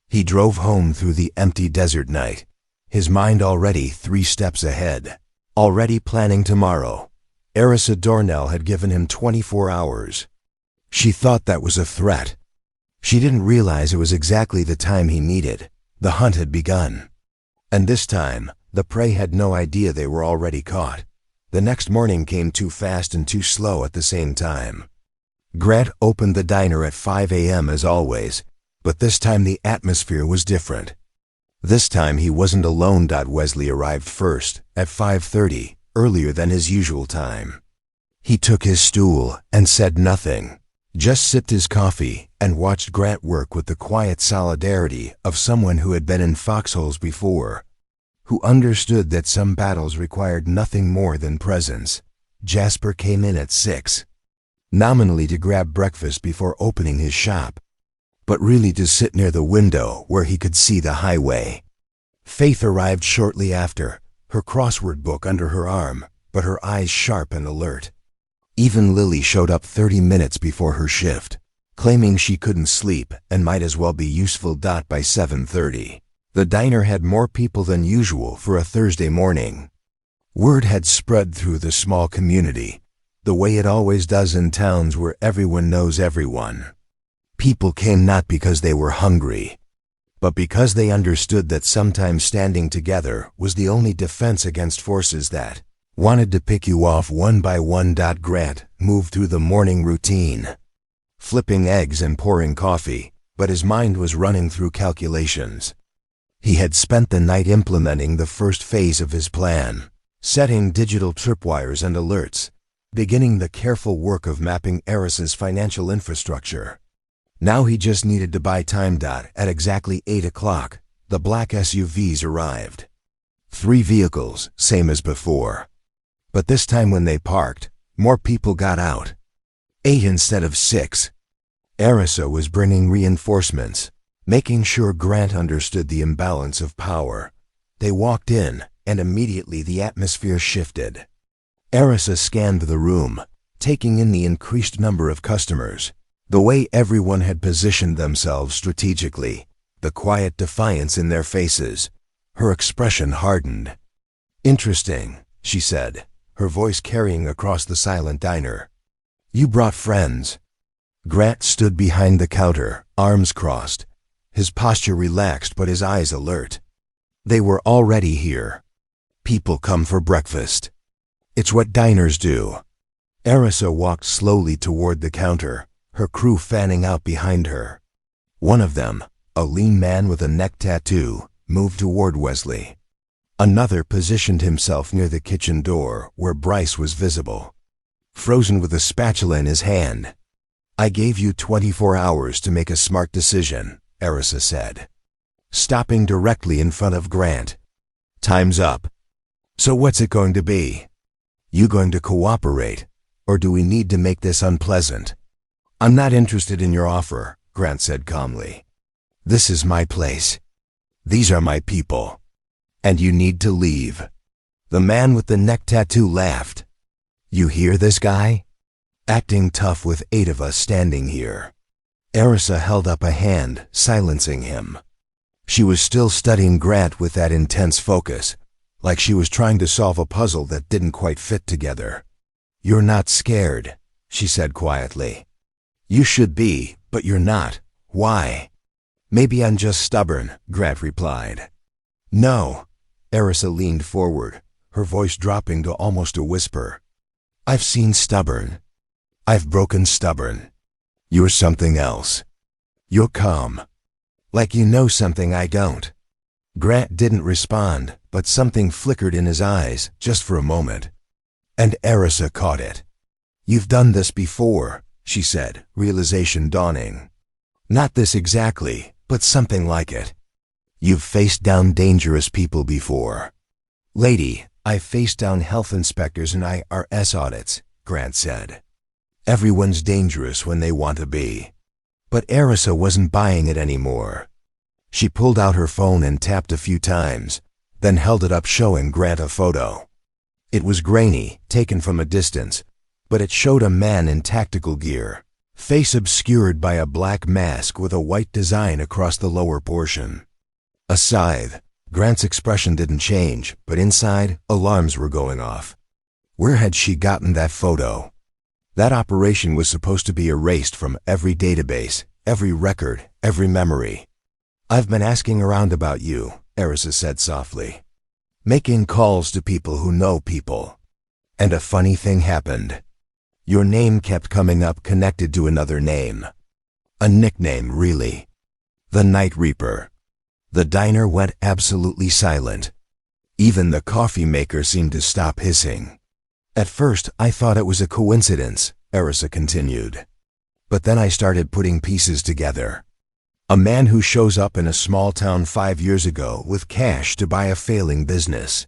He drove home through the empty desert night, his mind already 3 steps ahead, already planning tomorrow. Erisa Dornell had given him 24 hours. She thought that was a threat. She didn't realize it was exactly the time he needed. The hunt had begun. And this time, the prey had no idea they were already caught. The next morning came too fast and too slow at the same time. Grant opened the diner at 5 a.m. as always, but this time the atmosphere was different. This time he wasn't alone. Wesley arrived first, at 5:30, earlier than his usual time. He took his stool and said nothing, just sipped his coffee and watched Grant work with the quiet solidarity of someone who had been in foxholes before, who understood that some battles required nothing more than presence. Jasper came in at 6, nominally to grab breakfast before opening his shop, but really to sit near the window where he could see the highway. Faith arrived shortly after, her crossword book under her arm, but her eyes sharp and alert. Even Lily showed up 30 minutes before her shift, claiming she couldn't sleep and might as well be useful. By 7:30, the diner had more people than usual for a Thursday morning. Word had spread through the small community, the way it always does in towns where everyone knows everyone. People came not because they were hungry, but because they understood that sometimes standing together was the only defense against forces that wanted to pick you off one by one. Grant moved through the morning routine, flipping eggs and pouring coffee, but his mind was running through calculations. He had spent the night implementing the first phase of his plan, setting digital tripwires and alerts, beginning the careful work of mapping Erisa's financial infrastructure. Now he just needed to buy time. At exactly 8 o'clock, the black SUVs arrived. 3 vehicles, same as before. But this time when they parked, more people got out. 8 instead of 6. Erisa was bringing reinforcements, making sure Grant understood the imbalance of power. They walked in, and immediately the atmosphere shifted. Erisa scanned the room, taking in the increased number of customers, the way everyone had positioned themselves strategically, the quiet defiance in their faces. Her expression hardened. "Interesting," she said, her voice carrying across the silent diner. "You brought friends." Grant stood behind the counter, arms crossed, his posture relaxed but his eyes alert. They were already here. People come for breakfast. It's what diners do. Erisa walked slowly toward the counter, her crew fanning out behind her. One of them, a lean man with a neck tattoo, moved toward Wesley. Another positioned himself near the kitchen door where Bryce was visible, frozen with a spatula in his hand. "I gave you 24 hours to make a smart decision," Erisa said, stopping directly in front of Grant. "Time's up. So what's it going to be? You going to cooperate, or do we need to make this unpleasant?" "I'm not interested in your offer," Grant said calmly. "This is my place. These are my people. And you need to leave." The man with the neck tattoo laughed. "You hear this guy? Acting tough with 8 of us standing here." Erisa held up a hand, silencing him. She was still studying Grant with that intense focus, like she was trying to solve a puzzle that didn't quite fit together. "You're not scared," she said quietly. "You should be, but you're not. Why?" "Maybe I'm just stubborn," Grant replied. "No." Erisa leaned forward, her voice dropping to almost a whisper. "I've seen stubborn. I've broken stubborn. You're something else. You're calm. Like you know something I don't." Grant didn't respond, but something flickered in his eyes, just for a moment. And Erisa caught it. "You've done this before," she said, realization dawning. "Not this exactly, but something like it. You've faced down dangerous people before." "Lady, I've faced down health inspectors and IRS audits," Grant said. "Everyone's dangerous when they want to be." But Erisa wasn't buying it anymore. She pulled out her phone and tapped a few times, then held it up showing Grant a photo. It was grainy, taken from a distance, but it showed a man in tactical gear, face obscured by a black mask with a white design across the lower portion. A scythe. Grant's expression didn't change, but inside, alarms were going off. Where had she gotten that photo? That operation was supposed to be erased from every database, every record, every memory. "I've been asking around about you," Erisa said softly. "Making calls to people who know people. And a funny thing happened. Your name kept coming up connected to another name. A nickname, really. The Night Reaper." The diner went absolutely silent. Even the coffee maker seemed to stop hissing. "At first, I thought it was a coincidence," Erisa continued. "But then I started putting pieces together. A man who shows up in a small town 5 years ago with cash to buy a failing business.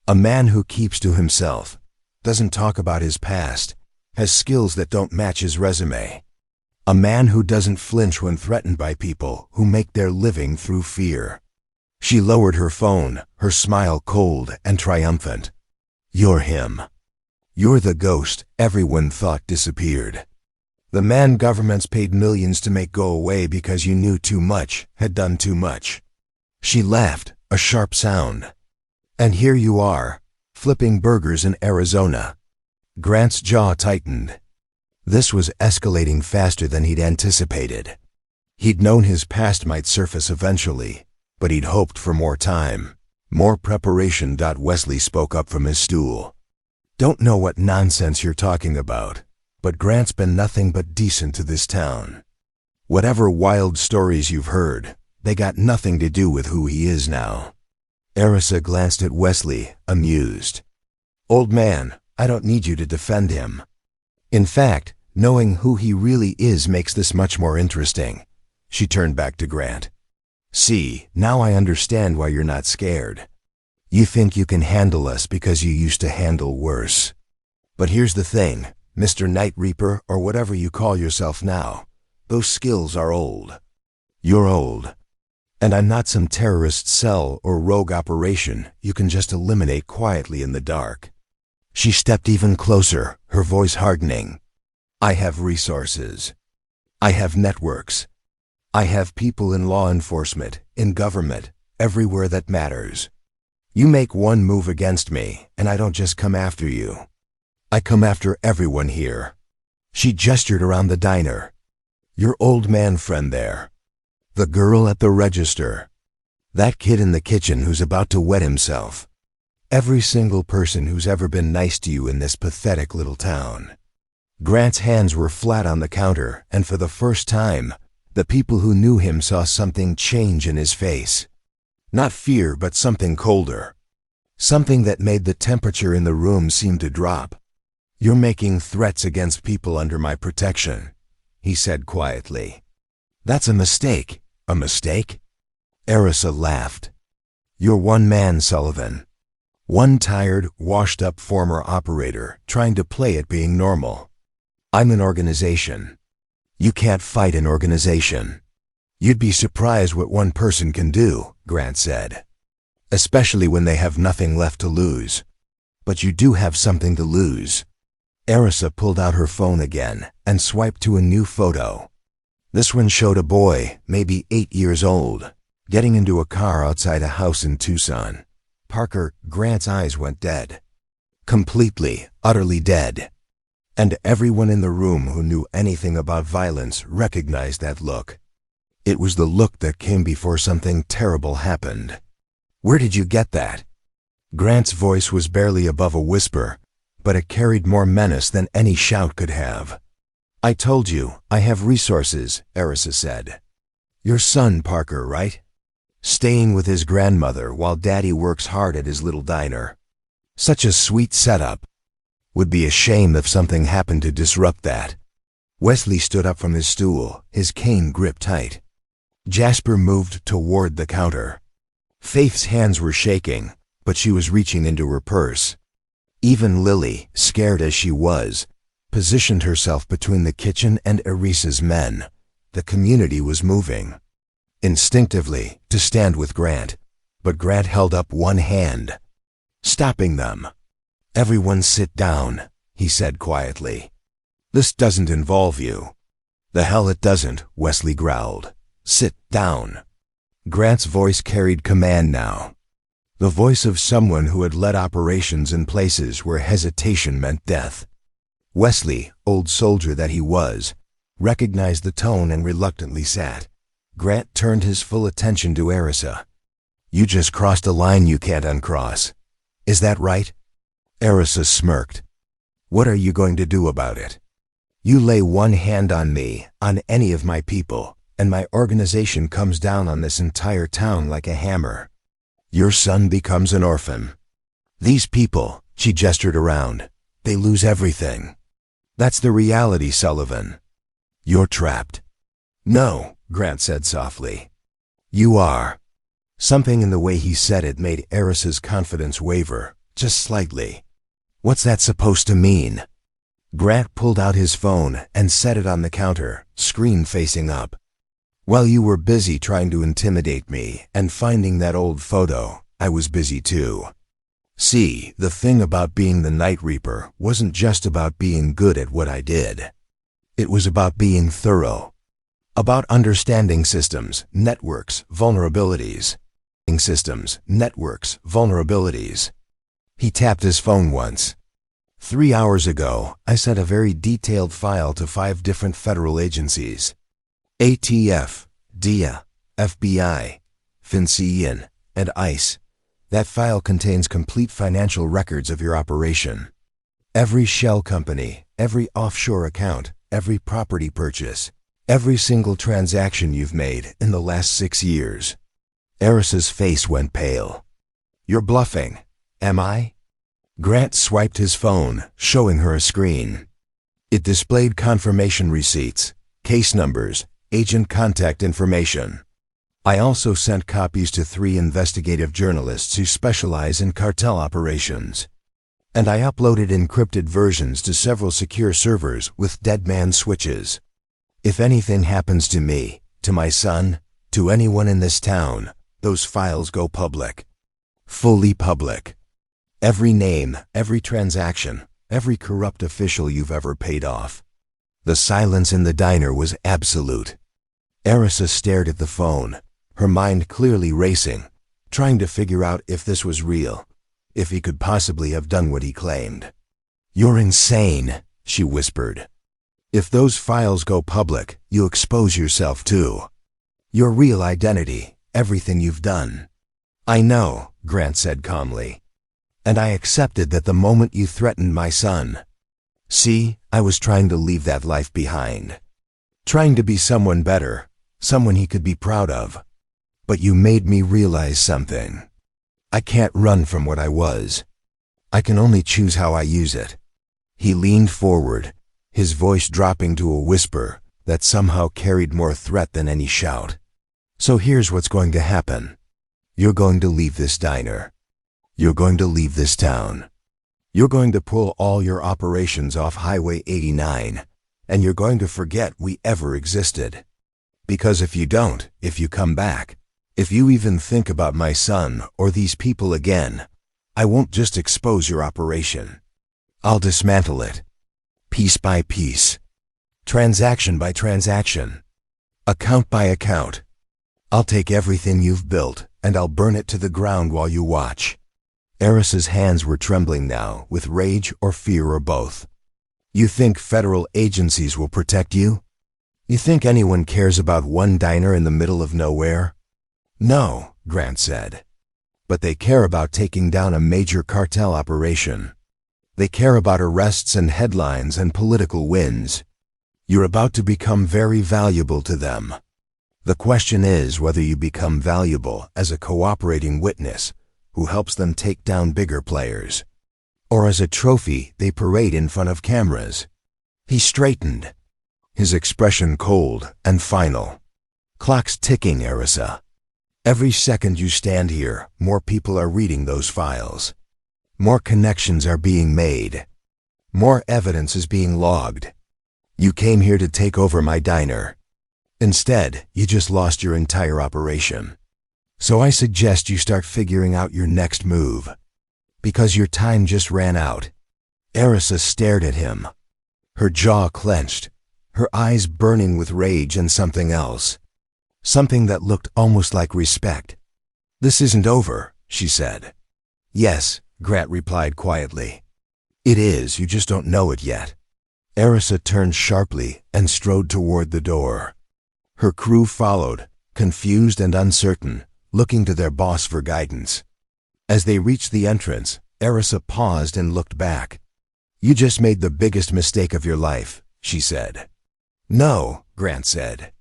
A man who keeps to himself, doesn't talk about his past, has skills that don't match his resume. A man who doesn't flinch when threatened by people who make their living through fear." She lowered her phone, her smile cold and triumphant. "You're him. You're the ghost everyone thought disappeared. The man governments paid millions to make go away because you knew too much, had done too much." She laughed, a sharp sound. "And here you are, flipping burgers in Arizona." Grant's jaw tightened. This was escalating faster than he'd anticipated. He'd known his past might surface eventually, but he'd hoped for more time, more preparation. Wesley spoke up from his stool. "Don't know what nonsense you're talking about, but Grant's been nothing but decent to this town. Whatever wild stories you've heard, they got nothing to do with who he is now." Erisa glanced at Wesley, amused. "Old man, I don't need you to defend him. In fact, knowing who he really is makes this much more interesting." She turned back to Grant. "See, now I understand why you're not scared. You think you can handle us because you used to handle worse. But here's the thing, Mr. Night Reaper or whatever you call yourself now, those skills are old. You're old. And I'm not some terrorist cell or rogue operation you can just eliminate quietly in the dark." She stepped even closer, her voice hardening. "I have resources. I have networks. I have people in law enforcement, in government, everywhere that matters. You make one move against me, and I don't just come after you. I come after everyone here." She gestured around the diner. "Your old man friend there. The girl at the register. That kid in the kitchen who's about to wet himself. Every single person who's ever been nice to you in this pathetic little town." Grant's hands were flat on the counter, and for the first time, the people who knew him saw something change in his face. Not fear, but something colder. Something that made the temperature in the room seem to drop. "You're making threats against people under my protection," he said quietly. "That's a mistake." "A mistake?" Erisa laughed. "You're one man, Sullivan. One tired, washed-up former operator trying to play at being normal. I'm an organization. You can't fight an organization." "You'd be surprised what one person can do," Grant said. "Especially when they have nothing left to lose. But you do have something to lose." Erisa pulled out her phone again and swiped to a new photo. This one showed a boy, maybe 8 years old, getting into a car outside a house in Tucson. Parker, Grant's eyes went dead. Completely, utterly dead. And everyone in the room who knew anything about violence recognized that look. It was the look that came before something terrible happened. "Where did you get that?" Grant's voice was barely above a whisper, but it carried more menace than any shout could have. "I told you, I have resources," Erisa said. "Your son, Parker, right? Staying with his grandmother while Daddy works hard at his little diner. Such a sweet setup. Would be a shame if something happened to disrupt that." Wesley stood up from his stool, his cane gripped tight. Jasper moved toward the counter. Faith's hands were shaking, but she was reaching into her purse. Even Lily, scared as she was, positioned herself between the kitchen and Erisa's men. The community was moving. Instinctively, to stand with Grant, but Grant held up one hand, stopping them. "Everyone sit down," he said quietly. "This doesn't involve you." "The hell it doesn't," Wesley growled. "Sit down." Grant's voice carried command now, the voice of someone who had led operations in places where hesitation meant death. Wesley, old soldier that he was, recognized the tone and reluctantly sat. Grant turned his full attention to Erisa. "You just crossed a line you can't uncross. Is that right?" Erisa smirked. "What are you going to do about it? You lay one hand on me, on any of my people, and my organization comes down on this entire town like a hammer. Your son becomes an orphan. These people," she gestured around, "they lose everything. That's the reality, Sullivan. You're trapped." "No," Grant said softly. "You are." Something in the way he said it made Erisa's confidence waver, just slightly. "What's that supposed to mean?" Grant pulled out his phone and set it on the counter, screen facing up. "While you were busy trying to intimidate me and finding that old photo, I was busy too. See, the thing about being the Night Reaper wasn't just about being good at what I did. It was about being thorough. About understanding systems, networks, vulnerabilities. Systems, networks, vulnerabilities." He tapped his phone once. 3 hours ago, I sent a very detailed file to 5 different federal agencies. ATF, DIA, FBI, FinCEN, and ICE. That file contains complete financial records of your operation. Every shell company, every offshore account, every property purchase, every single transaction you've made in the last 6 years. Erisa's face went pale. "You're bluffing, am I?" Grant swiped his phone, showing her a screen. It displayed confirmation receipts, case numbers, agent contact information. I also sent copies to 3 investigative journalists who specialize in cartel operations. And I uploaded encrypted versions to several secure servers with dead man switches. If anything happens to me, to my son, to anyone in this town, those files go public. Fully public. Every name, every transaction, every corrupt official you've ever paid off. The silence in the diner was absolute. Erisa stared at the phone, her mind clearly racing, trying to figure out if this was real, if he could possibly have done what he claimed. "You're insane," she whispered. "If those files go public, you expose yourself too. Your real identity, everything you've done." "I know," Grant said calmly. "And I accepted that the moment you threatened my son. See, I was trying to leave that life behind. Trying to be someone better, someone he could be proud of. But you made me realize something. I can't run from what I was. I can only choose how I use it." He leaned forward, his voice dropping to a whisper that somehow carried more threat than any shout. "So here's what's going to happen. You're going to leave this diner. You're going to leave this town. You're going to pull all your operations off Highway 89, and you're going to forget we ever existed. Because if you don't, if you come back, if you even think about my son or these people again, I won't just expose your operation. I'll dismantle it. Piece by piece. Transaction by transaction. Account by account. I'll take everything you've built and I'll burn it to the ground while you watch." Erisa's hands were trembling now, with rage or fear or both. "You think federal agencies will protect you? You think anyone cares about one diner in the middle of nowhere?" "No," Grant said. "But they care about taking down a major cartel operation. They care about arrests and headlines and political wins. You're about to become very valuable to them. The question is whether you become valuable as a cooperating witness who helps them take down bigger players, or as a trophy they parade in front of cameras." He straightened, his expression cold and final. "Clock's ticking, Erisa. Every second you stand here, more people are reading those files. More connections are being made. More evidence is being logged. You came here to take over my diner. Instead, you just lost your entire operation. So I suggest you start figuring out your next move. Because your time just ran out. Erisa stared at him. Her jaw clenched, her eyes burning with rage and something else. Something that looked almost like respect. This isn't over, she said. Yes, Grant replied quietly. It is, you just don't know it yet. Erisa turned sharply and strode toward the door. Her crew followed, confused and uncertain, looking to their boss for guidance. As they reached the entrance, Erisa paused and looked back. You just made the biggest mistake of your life, she said. No, Grant said.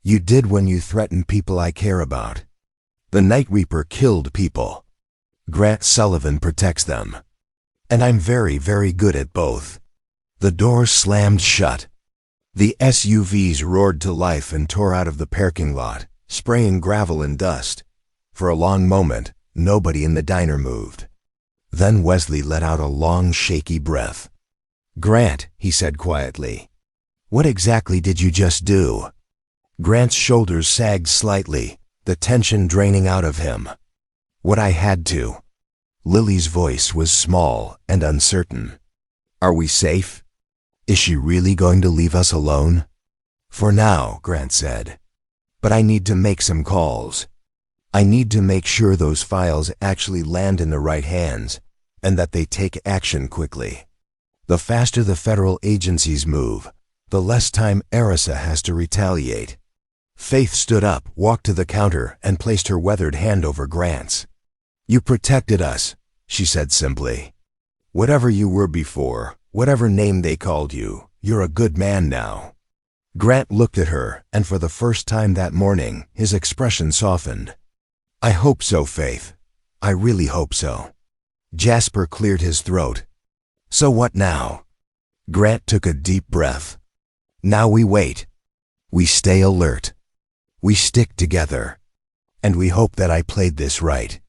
You did when you threatened people I care about. The Night Reaper killed people. Grant Sullivan protects them. And I'm very, very good at both. The door slammed shut. The SUVs roared to life and tore out of the parking lot, spraying gravel and dust. For a long moment, nobody in the diner moved. Then Wesley let out a long, shaky breath. Grant, he said quietly, what exactly did you just do? Grant's shoulders sagged slightly, the tension draining out of him. What I had to. Lily's voice was small and uncertain. Are we safe? Is she really going to leave us alone? For now, Grant said. But I need to make some calls. I need to make sure those files actually land in the right hands, and that they take action quickly. The faster the federal agencies move, the less time Erisa has to retaliate. Faith stood up, walked to the counter, and placed her weathered hand over Grant's. You protected us, she said simply. Whatever you were before, whatever name they called you, you're a good man now. Grant looked at her, and for the first time that morning, his expression softened. I hope so, Faith. I really hope so. Jasper cleared his throat. So what now? Grant took a deep breath. Now we wait. We stay alert. We stick together. And we hope that I played this right.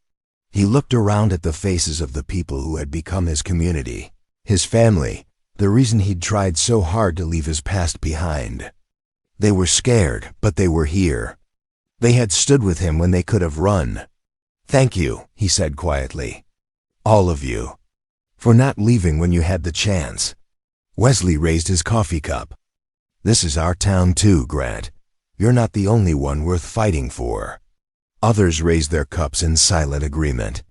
He looked around at the faces of the people who had become his community, his family, the reason he'd tried so hard to leave his past behind. They were scared, but they were here. They had stood with him when they could have run. Thank you, he said quietly. All of you. For not leaving when you had the chance. Wesley raised his coffee cup. This is our town too, Grant. You're not the only one worth fighting for. Others raised their cups in silent agreement.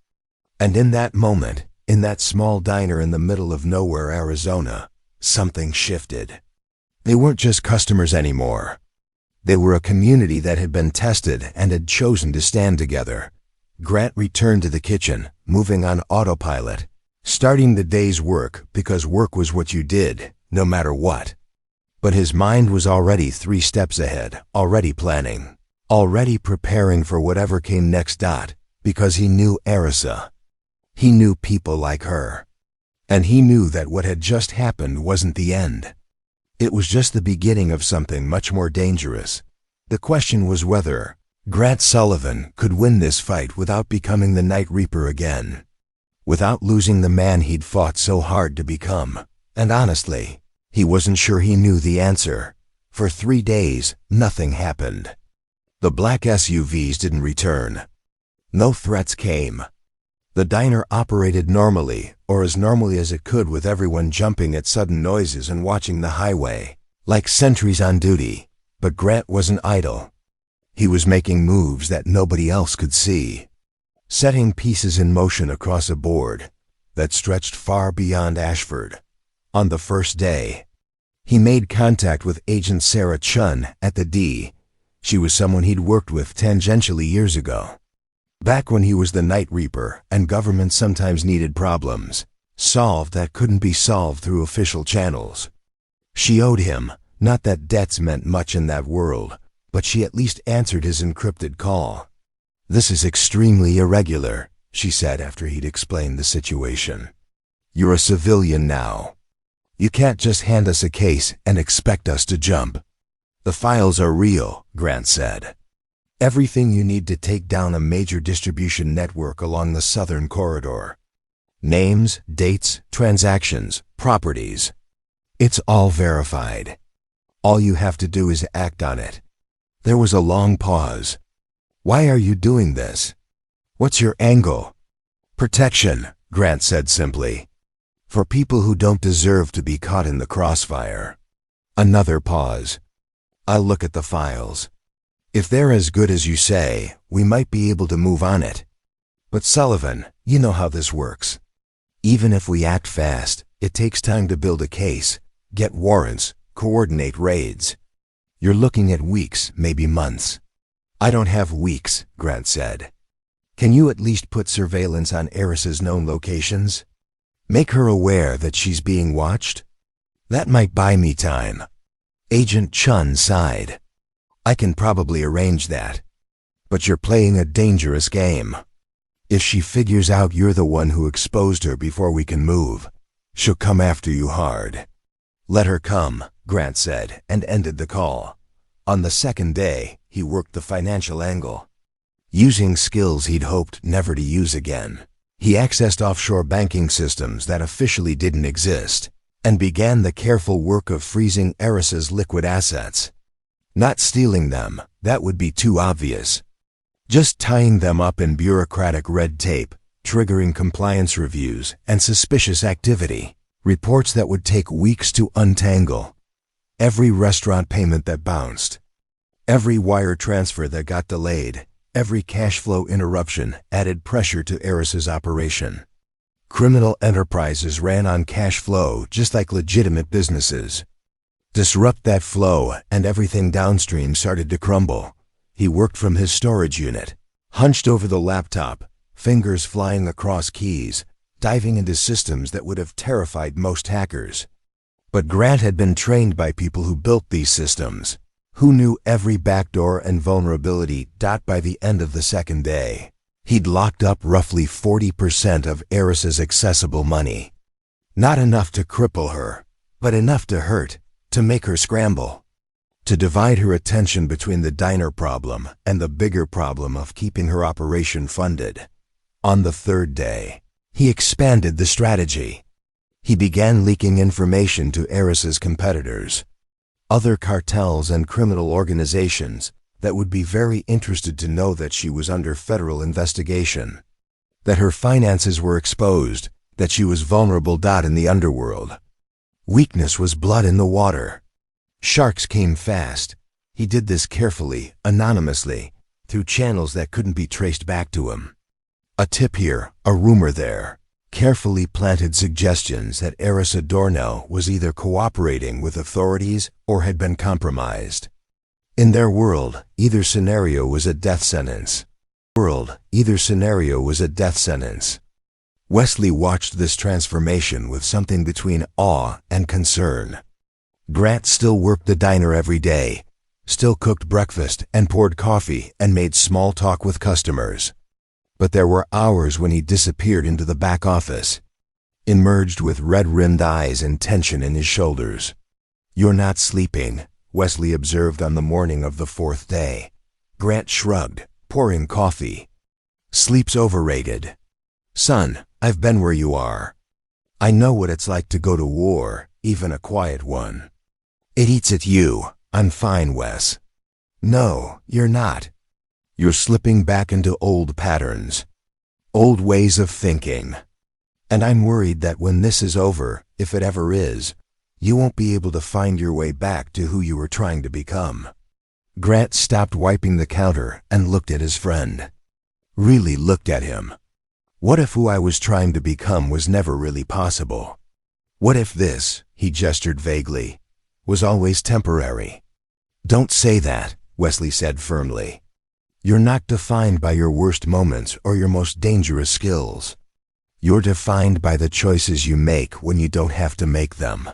And in that moment, in that small diner in the middle of nowhere, Arizona, something shifted. They weren't just customers anymore. They were a community that had been tested and had chosen to stand together. Grant returned to the kitchen, moving on autopilot, starting the day's work because work was what you did, no matter what. But his mind was already 3 steps ahead, already planning, already preparing for whatever came next. Because he knew Erisa. He knew people like her. And he knew that what had just happened wasn't the end. It was just the beginning of something much more dangerous. The question was whether Grant Sullivan could win this fight without becoming the Night Reaper again. Without losing the man he'd fought so hard to become. And honestly, he wasn't sure he knew the answer. For 3 days, nothing happened. The black SUVs didn't return. No threats came. The diner operated normally, or as normally as it could, with everyone jumping at sudden noises and watching the highway, like sentries on duty. But Grant wasn't idle. He was making moves that nobody else could see. Setting pieces in motion across a board that stretched far beyond Ashford. On the first day, he made contact with Agent Sarah Chun at the D. She was someone he'd worked with tangentially years ago. Back when he was the Night Reaper and government sometimes needed problems solved that couldn't be solved through official channels. She owed him, not that debts meant much in that world, but she at least answered his encrypted call. This is extremely irregular, she said after he'd explained the situation. You're a civilian now. You can't just hand us a case and expect us to jump. The files are real, Grant said. Everything you need to take down a major distribution network along the southern corridor. Names, dates, transactions, properties. It's all verified. All you have to do is act on it. There was a long pause. Why are you doing this? What's your angle? Protection, Grant said simply. For people who don't deserve to be caught in the crossfire. Another pause. I'll look at the files. If they're as good as you say, we might be able to move on it. But Sullivan, you know how this works. Even if we act fast, it takes time to build a case, get warrants, coordinate raids. You're looking at weeks, maybe months. I don't have weeks, Grant said. Can you at least put surveillance on Eris's known locations? Make her aware that she's being watched? That might buy me time. Agent Chun sighed. I can probably arrange that. But you're playing a dangerous game. If she figures out you're the one who exposed her before we can move, she'll come after you hard. Let her come, Grant said, and ended the call. On the second day, he worked the financial angle. Using skills he'd hoped never to use again, he accessed offshore banking systems that officially didn't exist, and began the careful work of freezing Eris's liquid assets. Not stealing them, that would be too obvious. Just tying them up in bureaucratic red tape, triggering compliance reviews and suspicious activity, reports that would take weeks to untangle. Every restaurant payment that bounced, every wire transfer that got delayed, every cash flow interruption added pressure to Eris's operation. Criminal enterprises ran on cash flow just like legitimate businesses. Disrupt that flow and everything downstream started to crumble. He worked from his storage unit, hunched over the laptop, fingers flying across keys, diving into systems that would have terrified most hackers. But Grant had been trained by people who built these systems, who knew every backdoor and vulnerability. By the end of the second day, he'd locked up roughly 40% of Eris's accessible money. Not enough to cripple her, but enough to hurt, to make her scramble, to divide her attention between the diner problem and the bigger problem of keeping her operation funded. On the third day, he expanded the strategy. He began leaking information to Eris's competitors, other cartels and criminal organizations that would be very interested to know that she was under federal investigation, that her finances were exposed, that she was vulnerable. In the underworld, weakness was blood in the water. Sharks came fast. He did this carefully, anonymously, through channels that couldn't be traced back to him. A tip here, a rumor there. Carefully planted suggestions that Eris Adorno was either cooperating with authorities or had been compromised. In their world, either scenario was a death sentence. Wesley watched this transformation with something between awe and concern. Grant still worked the diner every day, still cooked breakfast and poured coffee and made small talk with customers. But there were hours when he disappeared into the back office, emerged with red-rimmed eyes and tension in his shoulders. "You're not sleeping," Wesley observed on the morning of the fourth day. Grant shrugged, pouring coffee. "Sleep's overrated. Son, I've been where you are. I know what it's like to go to war, even a quiet one. It eats at you. I'm fine, Wes." "No, you're not. You're slipping back into old patterns, old ways of thinking. And I'm worried that when this is over, if it ever is, you won't be able to find your way back to who you were trying to become." Grant stopped wiping the counter and looked at his friend. Really looked at him. What if who I was trying to become was never really possible? What if this, he gestured vaguely, was always temporary? "Don't say that," Wesley said firmly. "You're not defined by your worst moments or your most dangerous skills. You're defined by the choices you make when you don't have to make them.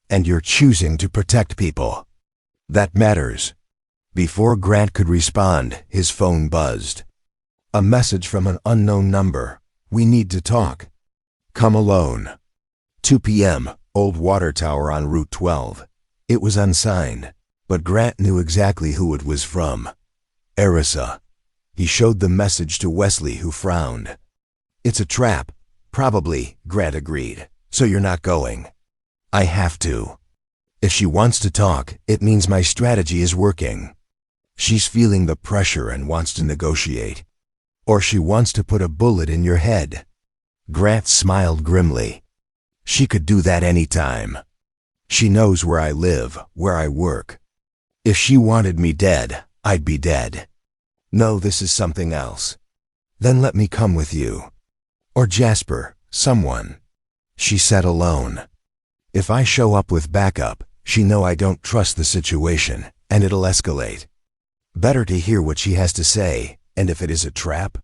And you're choosing to protect people. That matters." Before Grant could respond, his phone buzzed. A message from an unknown number. "We need to talk. Come alone." 2 p.m., Old Water Tower on Route 12. It was unsigned, but Grant knew exactly who it was from. Erisa. He showed the message to Wesley, who frowned. "It's a trap." "Probably," Grant agreed. "So you're not going?" "I have to. If she wants to talk, it means my strategy is working." She's feeling the pressure and wants to negotiate. Or she wants to put a bullet in your head. Grant smiled grimly. She could do that any time. She knows where I live, where I work. If she wanted me dead, I'd be dead. No, this is something else. Then let me come with you. Or Jasper, someone. She said alone. If I show up with backup, she know I don't trust the situation, and it'll escalate. Better to hear what she has to say, and if it is a trap.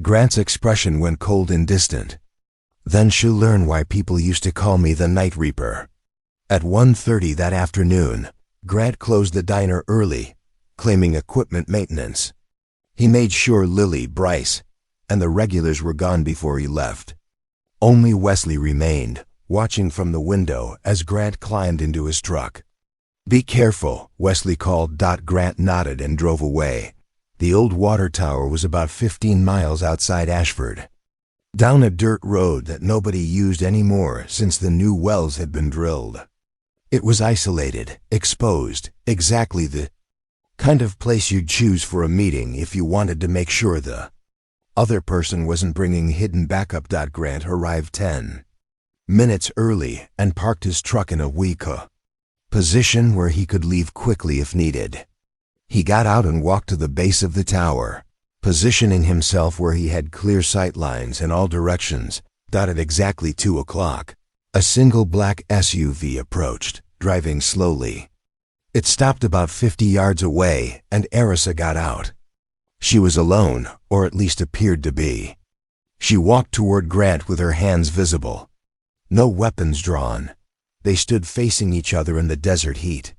Grant's expression went cold and distant. Then she'll learn why people used to call me the Night Reaper. At 1:30 that afternoon, Grant closed the diner early, claiming equipment maintenance. He made sure Lily, Bryce, and the regulars were gone before he left. Only Wesley remained, watching from the window as Grant climbed into his truck. Be careful, Wesley called. Grant nodded and drove away. The old water tower was about 15 miles outside Ashford. Down a dirt road that nobody used anymore since the new wells had been drilled. It was isolated, exposed, exactly the kind of place you'd choose for a meeting if you wanted to make sure the other person wasn't bringing hidden backup. Grant arrived 10 minutes early and parked his truck in a weak position where he could leave quickly if needed. He got out and walked to the base of the tower, positioning himself where he had clear sight lines in all directions. At exactly 2 o'clock, a single black SUV approached, driving slowly. It stopped about 50 yards away, and Arisa got out. She was alone, or at least appeared to be. She walked toward Grant with her hands visible. No weapons drawn. They stood facing each other in the desert heat.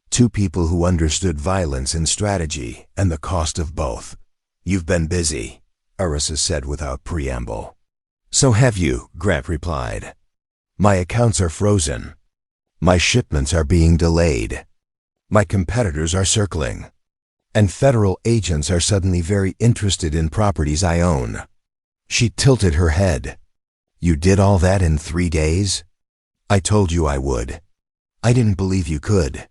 Two people who understood violence and strategy, and the cost of both. You've been busy, Arisa said without preamble. So have you, Grant replied. My accounts are frozen. My shipments are being delayed. My competitors are circling. And federal agents are suddenly very interested in properties I own. She tilted her head. You did all that in 3 days? I told you I would. I didn't believe you could.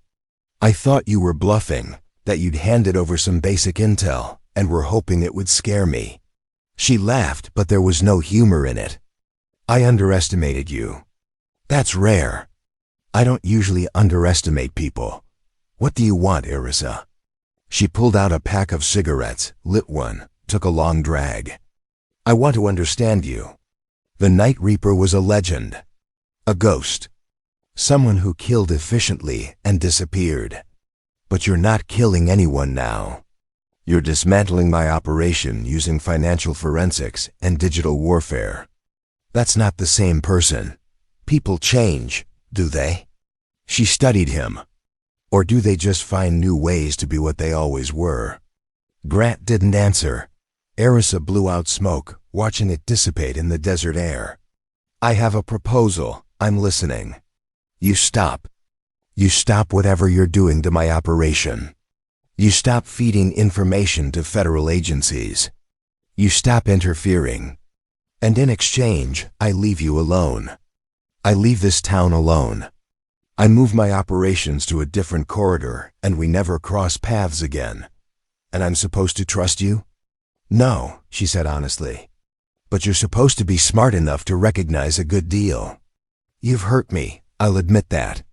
I thought you were bluffing, that you'd handed over some basic intel, and were hoping it would scare me. She laughed, but there was no humor in it. I underestimated you. That's rare. I don't usually underestimate people. What do you want, Arisa? She pulled out a pack of cigarettes, lit one, took a long drag. I want to understand you. The Night Reaper was a legend. A ghost. Someone who killed efficiently and disappeared. But you're not killing anyone now. You're dismantling my operation using financial forensics and digital warfare. That's not the same person. People change, do they? She studied him. Or do they just find new ways to be what they always were? Grant didn't answer. Arisa blew out smoke, watching it dissipate in the desert air. I have a proposal. I'm listening. You stop. You stop whatever you're doing to my operation. You stop feeding information to federal agencies. You stop interfering. And in exchange, I leave you alone. I leave this town alone. I move my operations to a different corridor, and we never cross paths again. And I'm supposed to trust you? No, she said honestly. But you're supposed to be smart enough to recognize a good deal. You've hurt me, I'll admit that.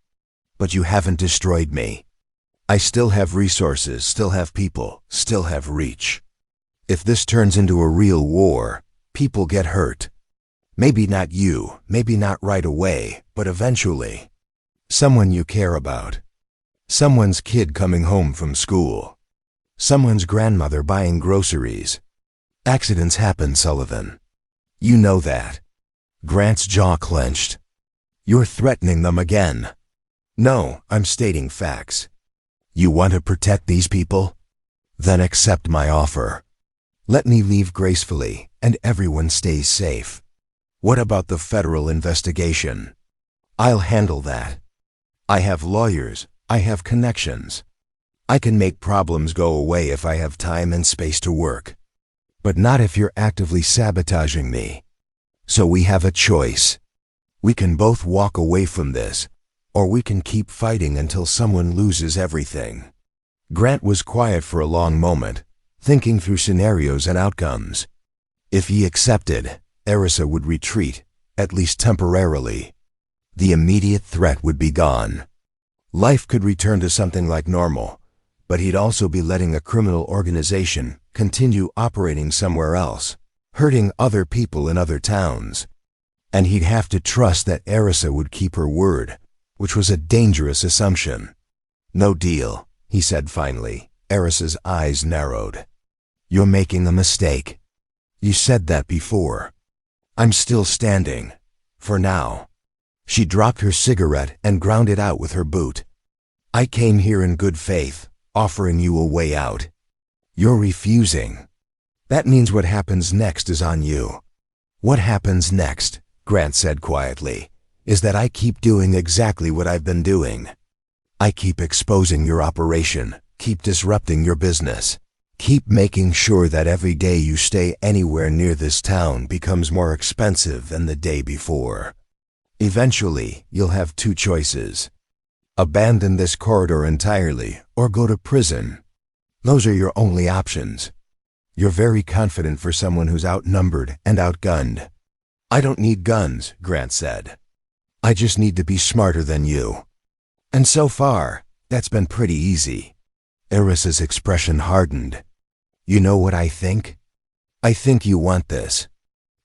But you haven't destroyed me. I still have resources, still have people, still have reach. If this turns into a real war, people get hurt. Maybe not you, maybe not right away, but eventually. Someone you care about. Someone's kid coming home from school. Someone's grandmother buying groceries. Accidents happen, Sullivan. You know that. Grant's jaw clenched. You're threatening them again. No, I'm stating facts. You want to protect these people? Then accept my offer. Let me leave gracefully, and everyone stays safe. What about the federal investigation? I'll handle that. I have lawyers, I have connections. I can make problems go away if I have time and space to work. But not if you're actively sabotaging me. So we have a choice. We can both walk away from this, or we can keep fighting until someone loses everything. Grant was quiet for a long moment, thinking through scenarios and outcomes. If he accepted, Erisa would retreat, at least temporarily. The immediate threat would be gone. Life could return to something like normal, but he'd also be letting a criminal organization continue operating somewhere else, hurting other people in other towns. And he'd have to trust that Erisa would keep her word, which was a dangerous assumption. "No deal," he said finally. Erisa's eyes narrowed. "You're making a mistake. You said that before. I'm still standing. For now." She dropped her cigarette and ground it out with her boot. "I came here in good faith, offering you a way out. You're refusing. That means what happens next is on you." "What happens next," Grant said quietly, "is that I keep doing exactly what I've been doing. I keep exposing your operation, keep disrupting your business, keep making sure that every day you stay anywhere near this town becomes more expensive than the day before. Eventually, you'll have two choices. Abandon this corridor entirely or go to prison. Those are your only options. You're very confident for someone who's outnumbered and outgunned." "I don't need guns," Grant said. "I just need to be smarter than you. And so far, that's been pretty easy." Erisa's expression hardened. "You know what I think? I think you want this.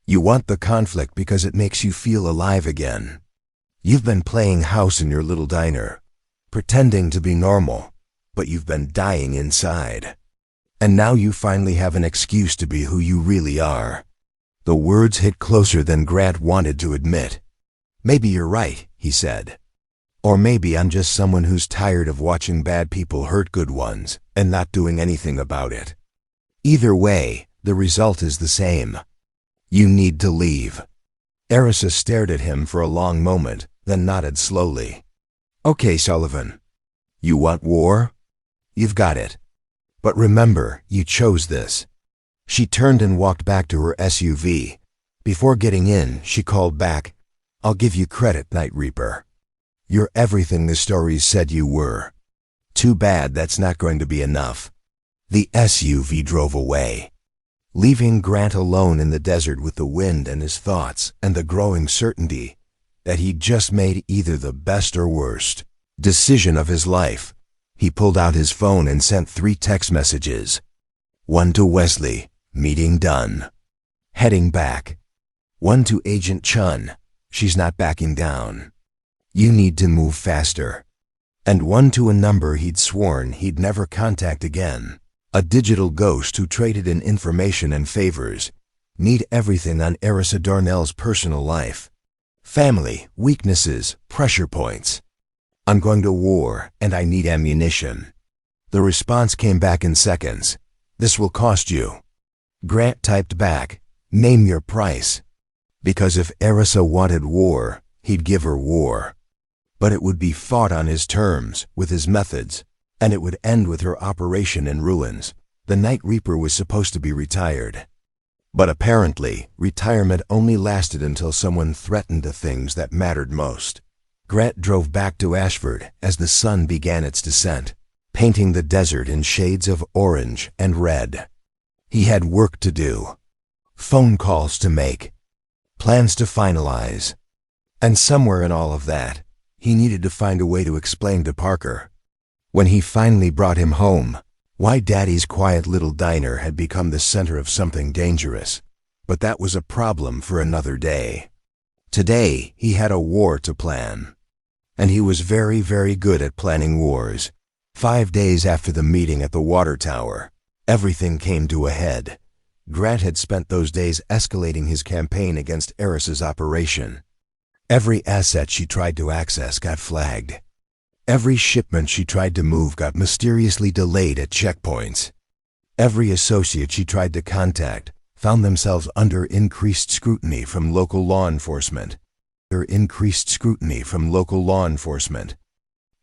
You want the conflict because it makes you feel alive again. You've been playing house in your little diner, pretending to be normal, but you've been dying inside. And now you finally have an excuse to be who you really are." The words hit closer than Grant wanted to admit. "Maybe you're right," he said. "Or maybe I'm just someone who's tired of watching bad people hurt good ones and not doing anything about it. Either way, the result is the same. You need to leave." Erisa stared at him for a long moment, then nodded slowly. "Okay, Sullivan. You want war? You've got it. But remember, you chose this." She turned and walked back to her SUV. Before getting in, she called back, "I'll give you credit, Night Reaper. You're everything the stories said you were. Too bad that's not going to be enough." The SUV drove away, leaving Grant alone in the desert with the wind and his thoughts and the growing certainty that he'd just made either the best or worst decision of his life. He pulled out his phone and sent 3 text messages. One to Wesley, "Meeting done. Heading back." One to Agent Chun, "She's not backing down. You need to move faster." And one to a number he'd sworn he'd never contact again. A digital ghost who traded in information and favors. Need everything on Erisa Darnell's personal life. Family, weaknesses, pressure points. "I'm going to war and I need ammunition." The response came back in seconds. "This will cost you." Grant typed back, "Name your price." Because if Erisa wanted war, he'd give her war. But it would be fought on his terms, with his methods, and it would end with her operation in ruins. The Night Reaper was supposed to be retired. But apparently, retirement only lasted until someone threatened the things that mattered most. Grant drove back to Ashford as the sun began its descent, painting the desert in shades of orange and red. He had work to do, phone calls to make, plans to finalize. And somewhere in all of that, he needed to find a way to explain to Parker, when he finally brought him home, why Daddy's quiet little diner had become the center of something dangerous. But that was a problem for another day. Today, he had a war to plan. And he was very, very good at planning wars. 5 days after the meeting at the water tower, everything came to a head. Grant had spent those days escalating his campaign against Erisa's operation. Every asset she tried to access got flagged. Every shipment she tried to move got mysteriously delayed at checkpoints. Every associate she tried to contact found themselves under increased scrutiny from local law enforcement.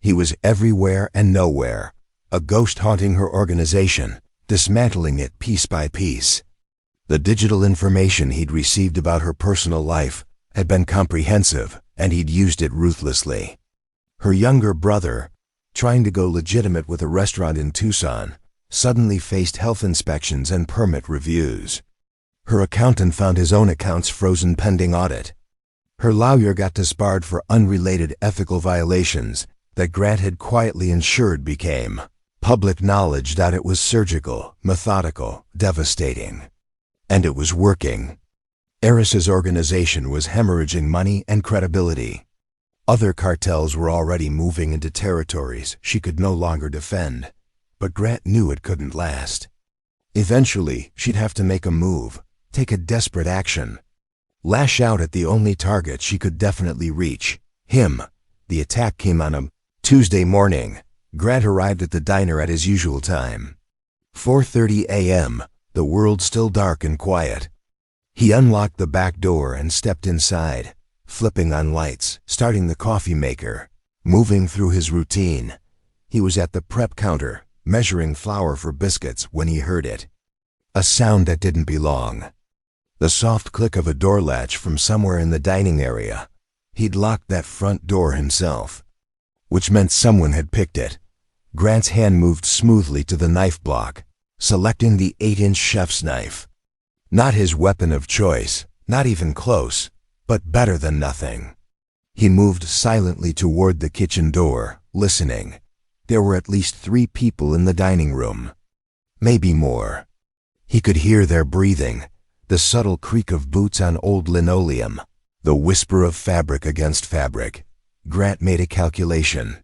He was everywhere and nowhere, a ghost haunting her organization, dismantling it piece by piece. The digital information he'd received about her personal life had been comprehensive, and he'd used it ruthlessly. Her younger brother, trying to go legitimate with a restaurant in Tucson, suddenly faced health inspections and permit reviews. Her accountant found his own accounts frozen pending audit. Her lawyer got disbarred for unrelated ethical violations that Grant had quietly ensured became public knowledge. That it was surgical, methodical, devastating. And it was working. Eris's organization was hemorrhaging money and credibility. Other cartels were already moving into territories she could no longer defend, but Grant knew it couldn't last. Eventually, she'd have to make a move, take a desperate action. Lash out at the only target she could definitely reach, him. The attack came on a Tuesday morning. Grant arrived at the diner at his usual time. 4:30 a.m., the world still dark and quiet. He unlocked the back door and stepped inside, flipping on lights, starting the coffee maker, moving through his routine. He was at the prep counter, measuring flour for biscuits, when he heard it. A sound that didn't belong. The soft click of a door latch from somewhere in the dining area. He'd locked that front door himself, which meant someone had picked it. Grant's hand moved smoothly to the knife block, selecting the 8-inch chef's knife. Not his weapon of choice, not even close, but better than nothing. He moved silently toward the kitchen door, listening. There were at least 3 people in the dining room. Maybe more. He could hear their breathing, the subtle creak of boots on old linoleum, the whisper of fabric against fabric. Grant made a calculation.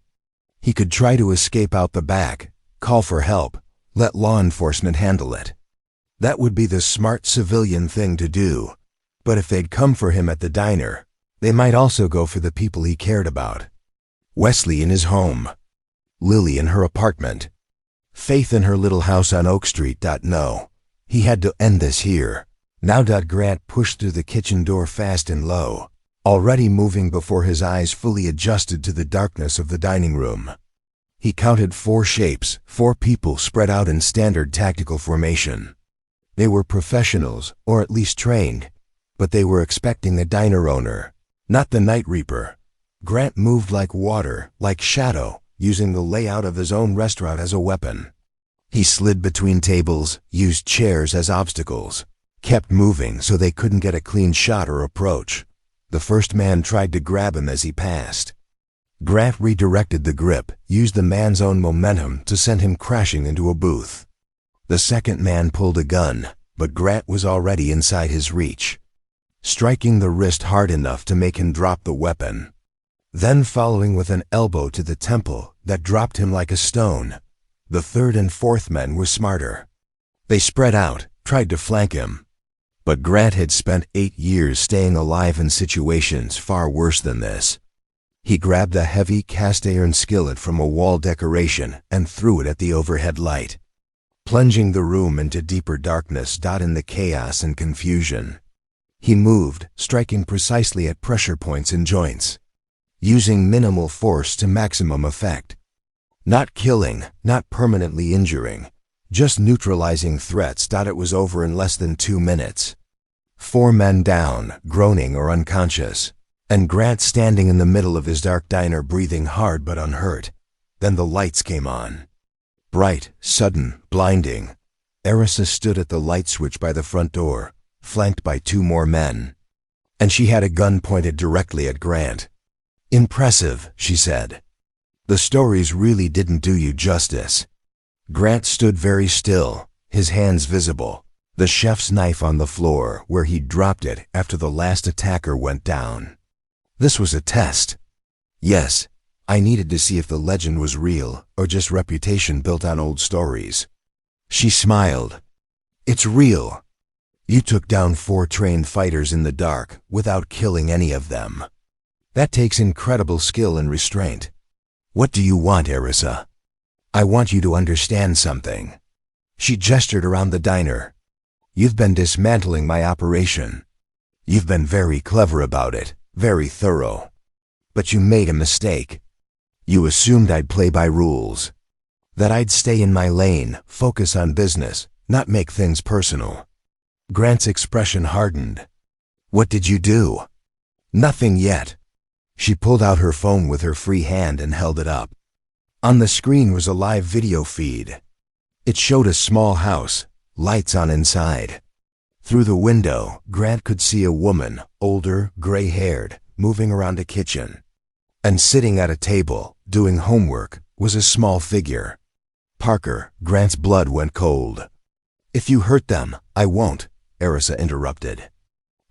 He could try to escape out the back, call for help, let law enforcement handle it. That would be the smart civilian thing to do. But if they'd come for him at the diner, they might also go for the people he cared about. Wesley in his home. Lily in her apartment. Faith in her little house on Oak Street. No. He had to end this here. Now. Grant pushed through the kitchen door fast and low, already moving before his eyes fully adjusted to the darkness of the dining room. He counted 4 shapes, 4 people spread out in standard tactical formation. They were professionals, or at least trained, but they were expecting the diner owner, not the night reaper. Grant moved like water, like shadow, using the layout of his own restaurant as a weapon. He slid between tables, used chairs as obstacles, kept moving so they couldn't get a clean shot or approach. The first man tried to grab him as he passed. Grant redirected the grip, used the man's own momentum to send him crashing into a booth. The second man pulled a gun, but Grant was already inside his reach, striking the wrist hard enough to make him drop the weapon, then following with an elbow to the temple that dropped him like a stone. The third and fourth men were smarter. They spread out, tried to flank him. But Grant had spent 8 years staying alive in situations far worse than this. He grabbed a heavy cast-iron skillet from a wall decoration and threw it at the overhead light, plunging the room into deeper darkness. In the chaos and confusion, he moved, striking precisely at pressure points and joints, using minimal force to maximum effect. Not killing, not permanently injuring, just neutralizing threats. It was over in less than 2 minutes. 4 men down, groaning or unconscious, and Grant standing in the middle of his dark diner breathing hard but unhurt. Then the lights came on. Bright, sudden, blinding. Erisa stood at the light switch by the front door, flanked by 2 more men. And she had a gun pointed directly at Grant. "Impressive," she said. "The stories really didn't do you justice." Grant stood very still, his hands visible, the chef's knife on the floor where he'd dropped it after the last attacker went down. This was a test. Yes, I needed to see if the legend was real or just reputation built on old stories. She smiled. "It's real. You took down 4 trained fighters in the dark without killing any of them. That takes incredible skill and restraint. What do you want, Erisa? I want you to understand something." She gestured around the diner. "You've been dismantling my operation. You've been very clever about it, very thorough. But you made a mistake. You assumed I'd play by rules, that I'd stay in my lane, focus on business, not make things personal." Grant's expression hardened. "What did you do?" "Nothing yet." She pulled out her phone with her free hand and held it up. On the screen was a live video feed. It showed a small house, lights on inside. Through the window, Grant could see a woman, older, gray-haired, moving around a kitchen. And sitting at a table, doing homework, was a small figure. Parker, Grant's blood went cold. "If you hurt them, I won't," Erisa interrupted.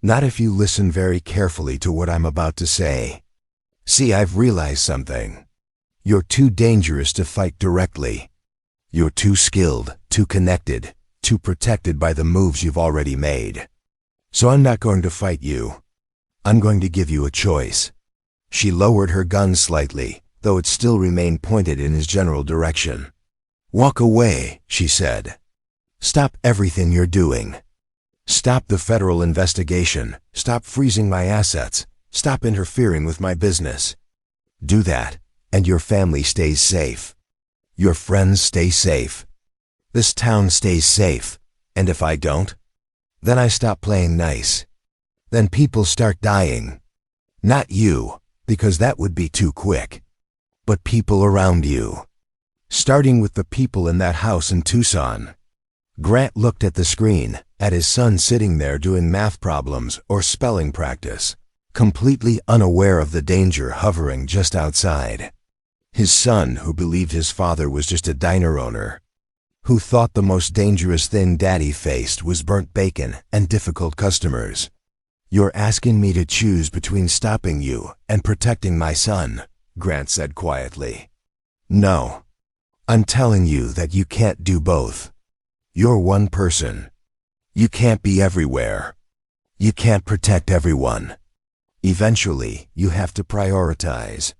"Not if you listen very carefully to what I'm about to say. See, I've realized something. You're too dangerous to fight directly. You're too skilled, too connected, too protected by the moves you've already made. So I'm not going to fight you. I'm going to give you a choice." She lowered her gun slightly, though it still remained pointed in his general direction. "Walk away," she said. "Stop everything you're doing. Stop the federal investigation. Stop freezing my assets. Stop interfering with my business. Do that, and your family stays safe. Your friends stay safe. This town stays safe, and if I don't, then I stop playing nice. Then people start dying. Not you, because that would be too quick, but people around you. Starting with the people in that house in Tucson." Grant looked at the screen, at his son sitting there doing math problems or spelling practice, completely unaware of the danger hovering just outside. His son, who believed his father was just a diner owner, who thought the most dangerous thing Daddy faced was burnt bacon and difficult customers. "You're asking me to choose between stopping you and protecting my son," Grant said quietly. "No. I'm telling you that you can't do both. You're one person. You can't be everywhere. You can't protect everyone. Eventually, you have to prioritize."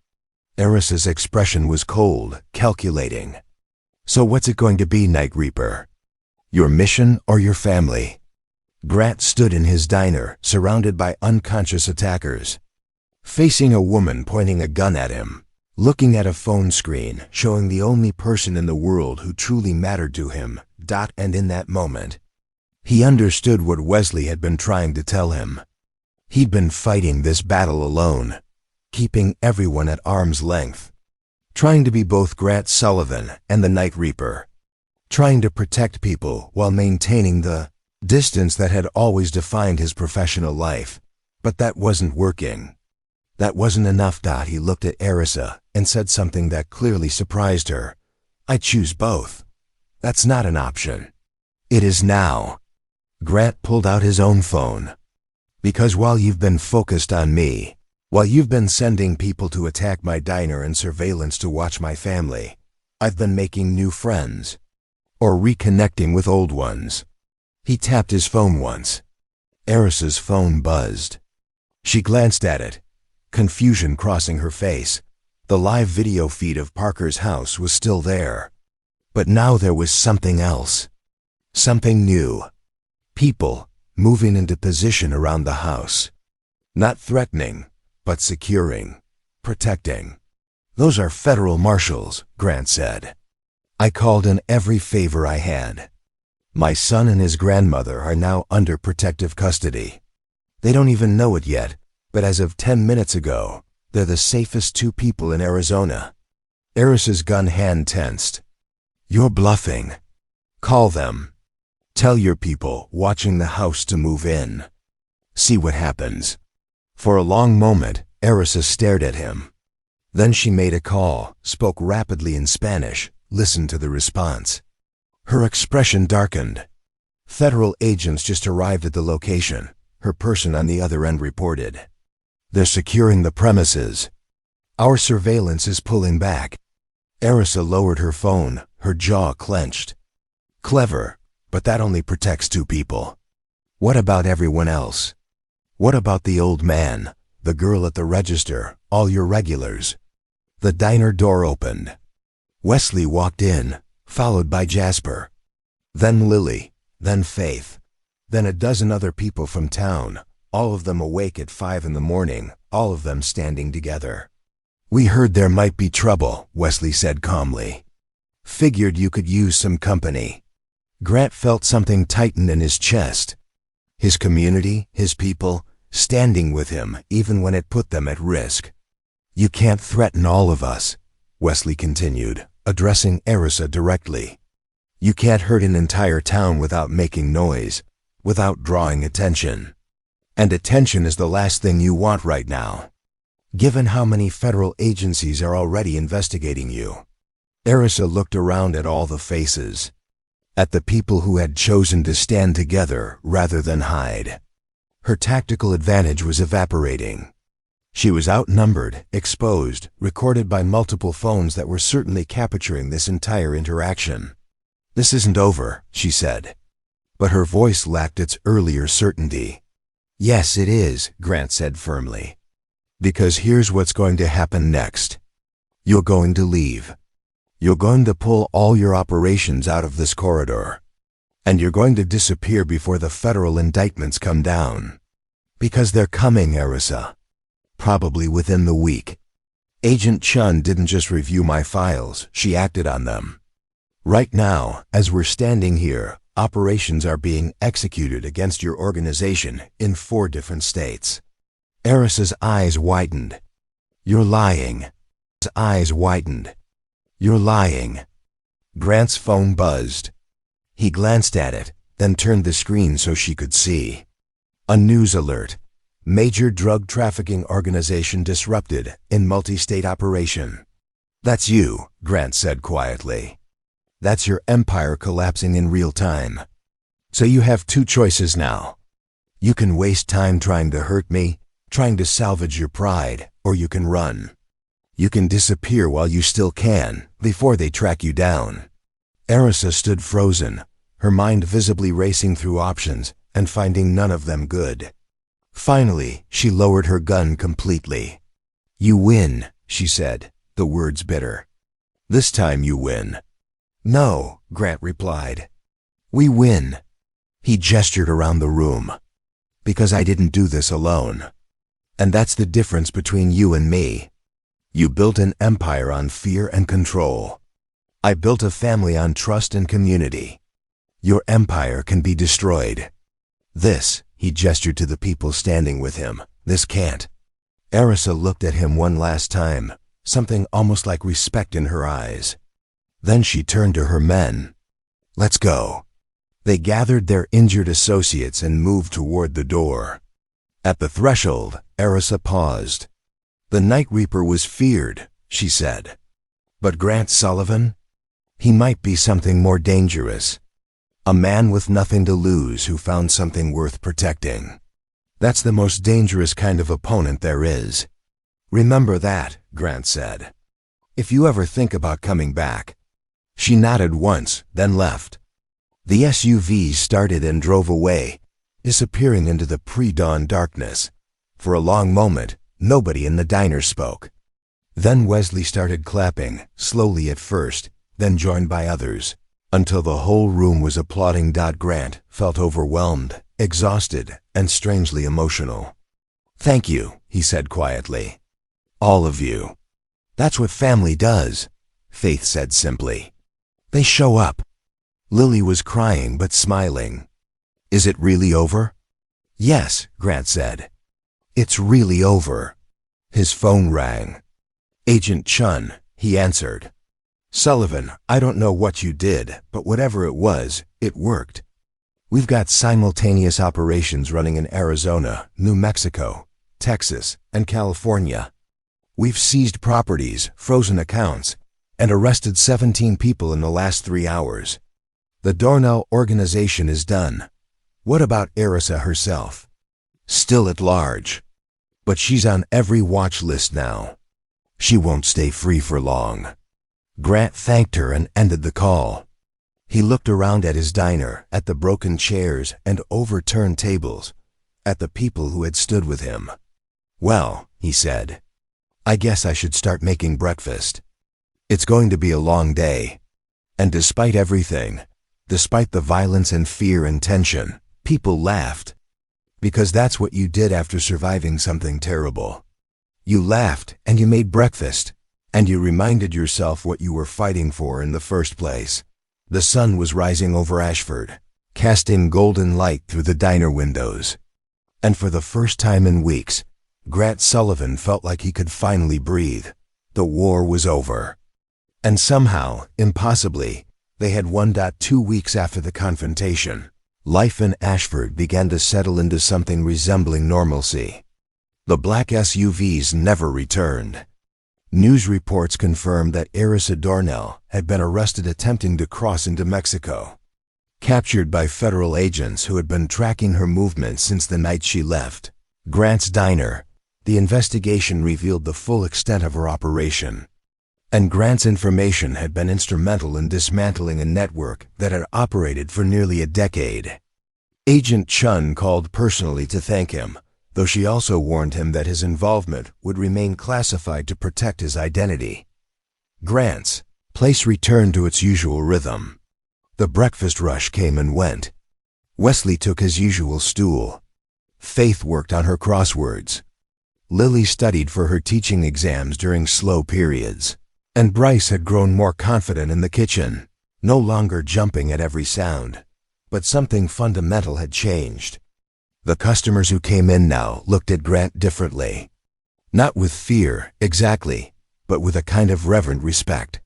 Erisa's expression was cold, calculating. "So what's it going to be, Night Reaper? Your mission or your family?" Grant stood in his diner, surrounded by unconscious attackers, facing a woman pointing a gun at him, looking at a phone screen showing the only person in the world who truly mattered to him. And in that moment, he understood what Wesley had been trying to tell him. He'd been fighting this battle alone, keeping everyone at arm's length, trying to be both Grant Sullivan and the Night Reaper, trying to protect people while maintaining the distance that had always defined his professional life. But that wasn't working. That wasn't enough. He looked at Erisa and said something that clearly surprised her. "I choose both. That's not an option. It is now." Grant pulled out his own phone. "Because while you've been focused on me, while you've been sending people to attack my diner and surveillance to watch my family, I've been making new friends, or reconnecting with old ones." He tapped his phone once. Erisa's phone buzzed. She glanced at it, confusion crossing her face. The live video feed of Parker's house was still there. But now there was something else. Something new. People moving into position around the house. Not threatening, but securing, protecting. "Those are federal marshals," Grant said. "I called in every favor I had. My son and his grandmother are now under protective custody. They don't even know it yet, but as of 10 minutes ago, they're the safest two people in Arizona." Erisa's gun hand tensed. "You're bluffing. Call them. Tell your people watching the house to move in. See what happens." For a long moment, Erisa stared at him. Then she made a call, spoke rapidly in Spanish, listened to the response. Her expression darkened. "Federal agents just arrived at the location," her person on the other end reported. "They're securing the premises. Our surveillance is pulling back." Erisa lowered her phone, her jaw clenched. "Clever, but that only protects two people. What about everyone else? What about the old man, the girl at the register, all your regulars?" The diner door opened. Wesley walked in, followed by Jasper. Then Lily, then Faith, then a dozen other people from town, all of them awake at 5 in the morning, all of them standing together. "We heard there might be trouble," Wesley said calmly. "Figured you could use some company." Grant felt something tighten in his chest. His community, his people, standing with him even when it put them at risk. "You can't threaten all of us," Wesley continued, addressing Erisa directly. You can't hurt an entire town without making noise, without drawing attention. And attention is the last thing you want right now, given how many federal agencies are already investigating you. Erisa looked around at all the faces, at the people who had chosen to stand together rather than hide. Her tactical advantage was evaporating. She was outnumbered, exposed, recorded by multiple phones that were certainly capturing this entire interaction. This isn't over, she said. But her voice lacked its earlier certainty. Yes, it is, Grant said firmly. Because here's what's going to happen next. You're going to leave. You're going to pull all your operations out of this corridor. And you're going to disappear before the federal indictments come down. Because they're coming, Erisa. Probably within the week. Agent Chun didn't just review my files, she acted on them. Right now, as we're standing here, operations are being executed against your organization in 4 different states. Erisa's eyes widened. You're lying. His eyes widened. You're lying. Grant's phone buzzed. He glanced at it, then turned the screen so she could see. A news alert. Major drug trafficking organization disrupted in multi-state operation. That's you, Grant said quietly. That's your empire collapsing in real time. So you have 2 choices now. You can waste time trying to hurt me, trying to salvage your pride, or you can run. You can disappear while you still can, before they track you down. Erisa stood frozen, her mind visibly racing through options and finding none of them good. Finally, she lowered her gun completely. You win, she said, the words bitter. This time you win. No, Grant replied. We win. He gestured around the room. Because I didn't do this alone. And that's the difference between you and me. You built an empire on fear and control. I built a family on trust and community. Your empire can be destroyed. This, he gestured to the people standing with him, this can't. Erisa looked at him one last time, something almost like respect in her eyes. Then she turned to her men. Let's go. They gathered their injured associates and moved toward the door. At the threshold, Erisa paused. The Night Reaper was feared, she said. But Grant Sullivan? He might be something more dangerous. A man with nothing to lose who found something worth protecting. That's the most dangerous kind of opponent there is. Remember that, Grant said. If you ever think about coming back. She nodded once, then left. The SUV started and drove away, disappearing into the pre-dawn darkness. For a long moment, nobody in the diner spoke. Then Wesley started clapping, slowly at first, then joined by others, until the whole room was applauding. Grant felt overwhelmed, exhausted, and strangely emotional. Thank you, he said quietly. All of you. That's what family does, Faith said simply. They show up. Lily was crying but smiling. Is it really over? Yes, Grant said. It's really over. His phone rang. Agent Chun, he answered. Sullivan, I don't know what you did, but whatever it was, it worked. We've got simultaneous operations running in Arizona, New Mexico, Texas, and California. We've seized properties, frozen accounts, and arrested 17 people in the last 3 hours. The Dornell organization is done. What about Erisa herself? Still at large. But she's on every watch list now. She won't stay free for long. Grant thanked her and ended the call. He looked around at his diner, at the broken chairs and overturned tables, at the people who had stood with him. Well, he said, I guess I should start making breakfast. It's going to be a long day. And despite everything, despite the violence and fear and tension, people laughed. Because that's what you did after surviving something terrible. You laughed and you made breakfast, and you reminded yourself what you were fighting for in the first place. The sun was rising over Ashford, casting golden light through the diner windows. And for the first time in weeks, Grant Sullivan felt like he could finally breathe. The war was over. And somehow, impossibly, they had 1.2 weeks after the confrontation. Life in Ashford began to settle into something resembling normalcy. The black SUVs never returned. News reports confirmed that Arisa Dornell had been arrested attempting to cross into Mexico. Captured by federal agents who had been tracking her movements since the night she left Grant's diner, the investigation revealed the full extent of her operation. And Grant's information had been instrumental in dismantling a network that had operated for nearly a decade. Agent Chun called personally to thank him, though she also warned him that his involvement would remain classified to protect his identity. Grant's place returned to its usual rhythm. The breakfast rush came and went. Wesley took his usual stool. Faith worked on her crosswords. Lily studied for her teaching exams during slow periods. And Bryce had grown more confident in the kitchen, no longer jumping at every sound. But something fundamental had changed. The customers who came in now looked at Grant differently. Not with fear, exactly, but with a kind of reverent respect.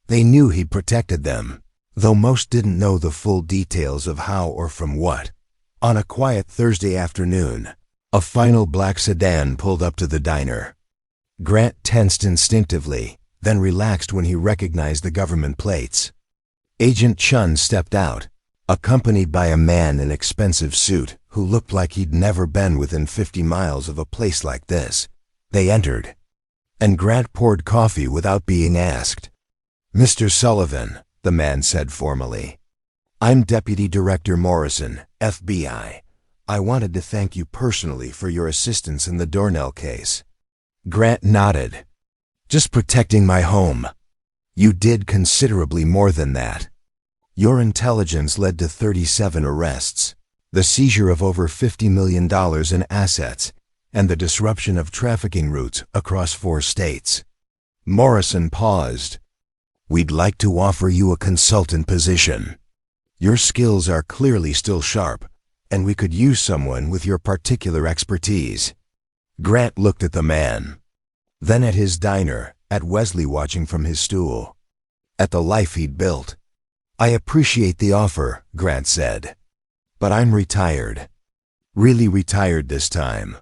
They knew he protected them, though most didn't know the full details of how or from what. On a quiet Thursday afternoon, a final black sedan pulled up to the diner. Grant tensed instinctively, then relaxed when he recognized the government plates. Agent Chun stepped out, accompanied by a man in expensive suit who looked like he'd never been within 50 miles of a place like this. They entered, and Grant poured coffee without being asked. "Mr. Sullivan," the man said formally. "I'm Deputy Director Morrison, FBI. I wanted to thank you personally for your assistance in the Dornell case." Grant nodded. "Just protecting my home. You did considerably more than that. Your intelligence led to 37 arrests, the seizure of over $50 million in assets, and the disruption of trafficking routes across 4 states. Morrison paused. "We'd like to offer you a consultant position. Your skills are clearly still sharp, and we could use someone with your particular expertise." Grant looked at the man, then at his diner, at Wesley watching from his stool, at the life he'd built. "I appreciate the offer," Grant said, "but I'm retired. Really retired this time.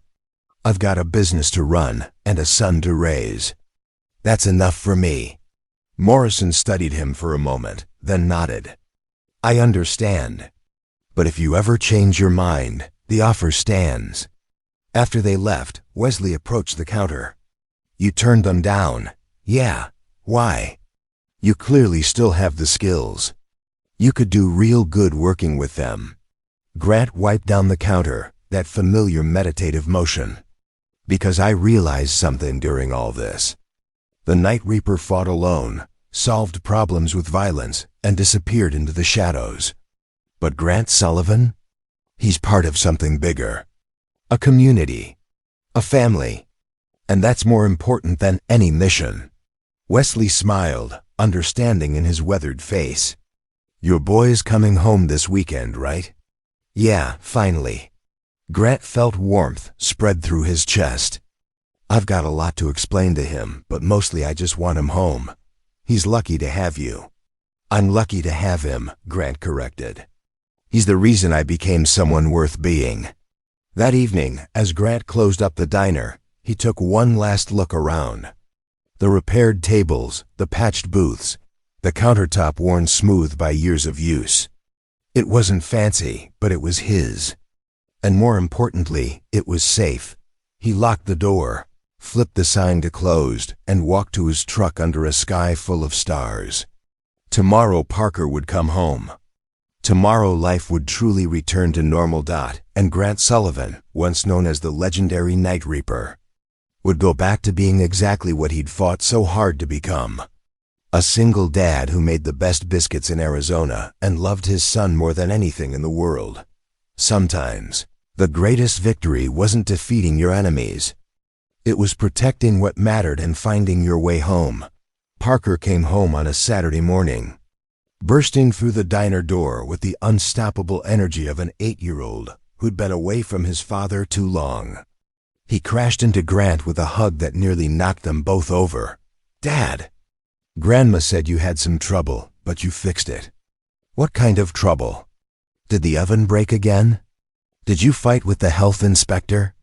I've got a business to run and a son to raise. That's enough for me." Morrison studied him for a moment, then nodded. "I understand. But if you ever change your mind, the offer stands." After they left, Wesley approached the counter. "You turned them down." "Yeah. Why?" "You clearly still have the skills. You could do real good working with them." Grant wiped down the counter, that familiar meditative motion. "Because I realized something during all this. The Night Reaper fought alone, solved problems with violence, and disappeared into the shadows. But Grant Sullivan? He's part of something bigger. A community. A family. And that's more important than any mission." Wesley smiled, understanding in his weathered face. "Your boy's coming home this weekend, right?" "Yeah, finally." Grant felt warmth spread through his chest. "I've got a lot to explain to him, but mostly I just want him home. He's lucky to have you." "I'm lucky to have him," Grant corrected. "He's the reason I became someone worth being." That evening, as Grant closed up the diner, he took one last look around. The repaired tables, the patched booths, the countertop worn smooth by years of use. It wasn't fancy, but it was his. And more importantly, it was safe. He locked the door, flipped the sign to closed, and walked to his truck under a sky full of stars. Tomorrow Parker would come home. Tomorrow life would truly return to normal. And Grant Sullivan, once known as the legendary Night Reaper, would go back to being exactly what he'd fought so hard to become. A single dad who made the best biscuits in Arizona and loved his son more than anything in the world. Sometimes, the greatest victory wasn't defeating your enemies. It was protecting what mattered and finding your way home. Parker came home on a Saturday morning, bursting through the diner door with the unstoppable energy of an 8-year-old who'd been away from his father too long. He crashed into Grant with a hug that nearly knocked them both over. "Dad!" Grandma said you had some trouble, but you fixed it. What kind of trouble? Did the oven break again? Did you fight with the health inspector?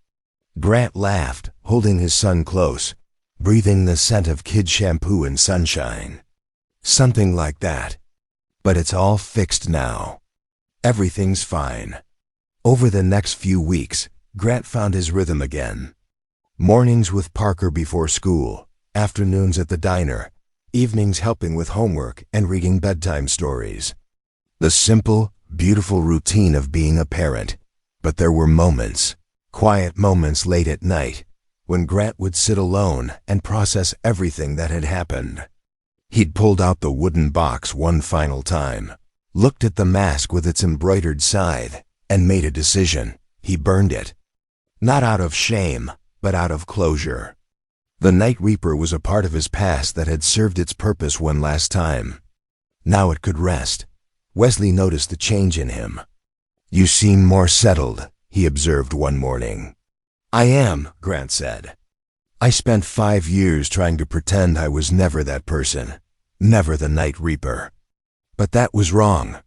Grant laughed, holding his son close, breathing the scent of kid shampoo and sunshine. Something like that. But it's all fixed now. Everything's fine. Over the next few weeks, Grant found his rhythm again. Mornings with Parker before school, afternoons at the diner, evenings helping with homework and reading bedtime stories. The simple, beautiful routine of being a parent. But there were moments, quiet moments late at night, when Grant would sit alone and process everything that had happened. He'd pulled out the wooden box one final time, looked at the mask with its embroidered scythe, and made a decision. He burned it. Not out of shame, but out of closure. The Night Reaper was a part of his past that had served its purpose one last time. Now it could rest. Wesley noticed the change in him. "You seem more settled," he observed one morning. "I am," Grant said. "I spent 5 years trying to pretend I was never that person, never the Night Reaper. But that was wrong.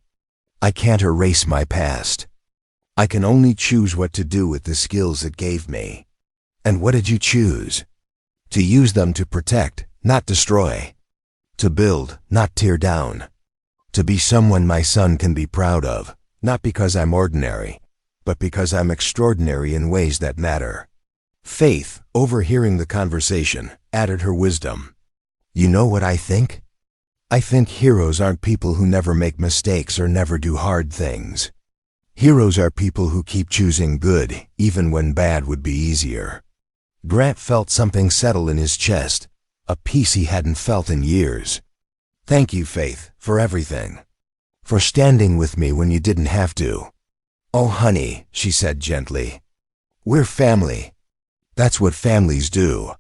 I can't erase my past. I can only choose what to do with the skills it gave me." "And what did you choose?" "To use them to protect, not destroy. To build, not tear down. To be someone my son can be proud of. Not because I'm ordinary, but because I'm extraordinary in ways that matter." Faith, overhearing the conversation, added her wisdom. "You know what I think? I think heroes aren't people who never make mistakes or never do hard things. Heroes are people who keep choosing good, even when bad would be easier." Grant felt something settle in his chest, a peace he hadn't felt in years. "Thank you, Faith, for everything. For standing with me when you didn't have to." "Oh, honey," she said gently. "We're family. That's what families do."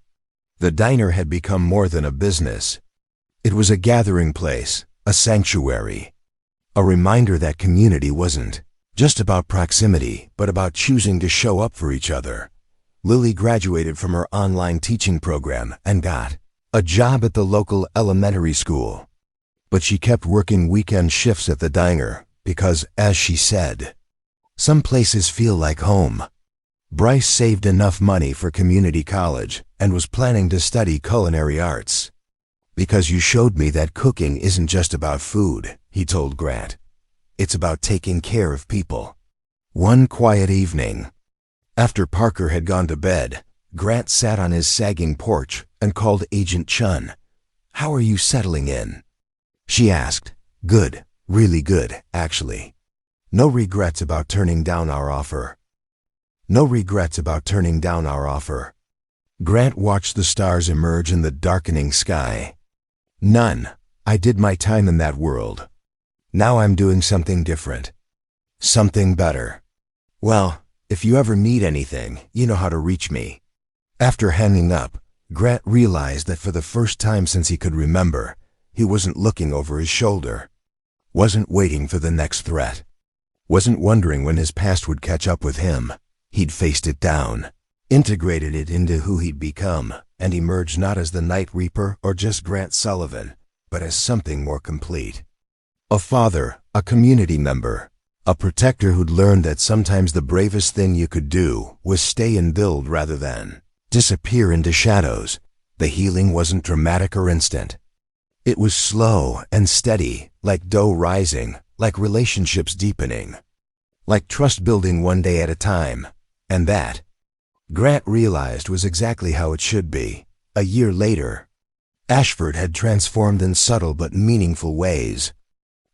The diner had become more than a business. It was a gathering place, a sanctuary. A reminder that community wasn't just about proximity, but about choosing to show up for each other. Lily graduated from her online teaching program and got a job at the local elementary school. But she kept working weekend shifts at the diner because, as she said, "Some places feel like home." Bryce saved enough money for community college and was planning to study culinary arts. "Because you showed me that cooking isn't just about food," he told Grant. "It's about taking care of people." One quiet evening, after Parker had gone to bed, Grant sat on his sagging porch and called Agent Chun. "How are you settling in?" She asked. "Good, really good, actually. No regrets about turning down our offer." "No regrets about turning down our offer." Grant watched the stars emerge in the darkening sky. "None. I did my time in that world. Now I'm doing something different. Something better. Well, if you ever need anything, you know how to reach me." After hanging up, Grant realized that for the first time since he could remember, he wasn't looking over his shoulder. Wasn't waiting for the next threat. Wasn't wondering when his past would catch up with him. He'd faced it down, integrated it into who he'd become, and emerged not as the Night Reaper or just Grant Sullivan, but as something more complete. A father, a community member, a protector who'd learned that sometimes the bravest thing you could do was stay and build rather than disappear into shadows. The healing wasn't dramatic or instant. It was slow and steady, like dough rising, like relationships deepening, like trust building one day at a time. And that, Grant realized, was exactly how it should be. A year later, Ashford had transformed in subtle but meaningful ways.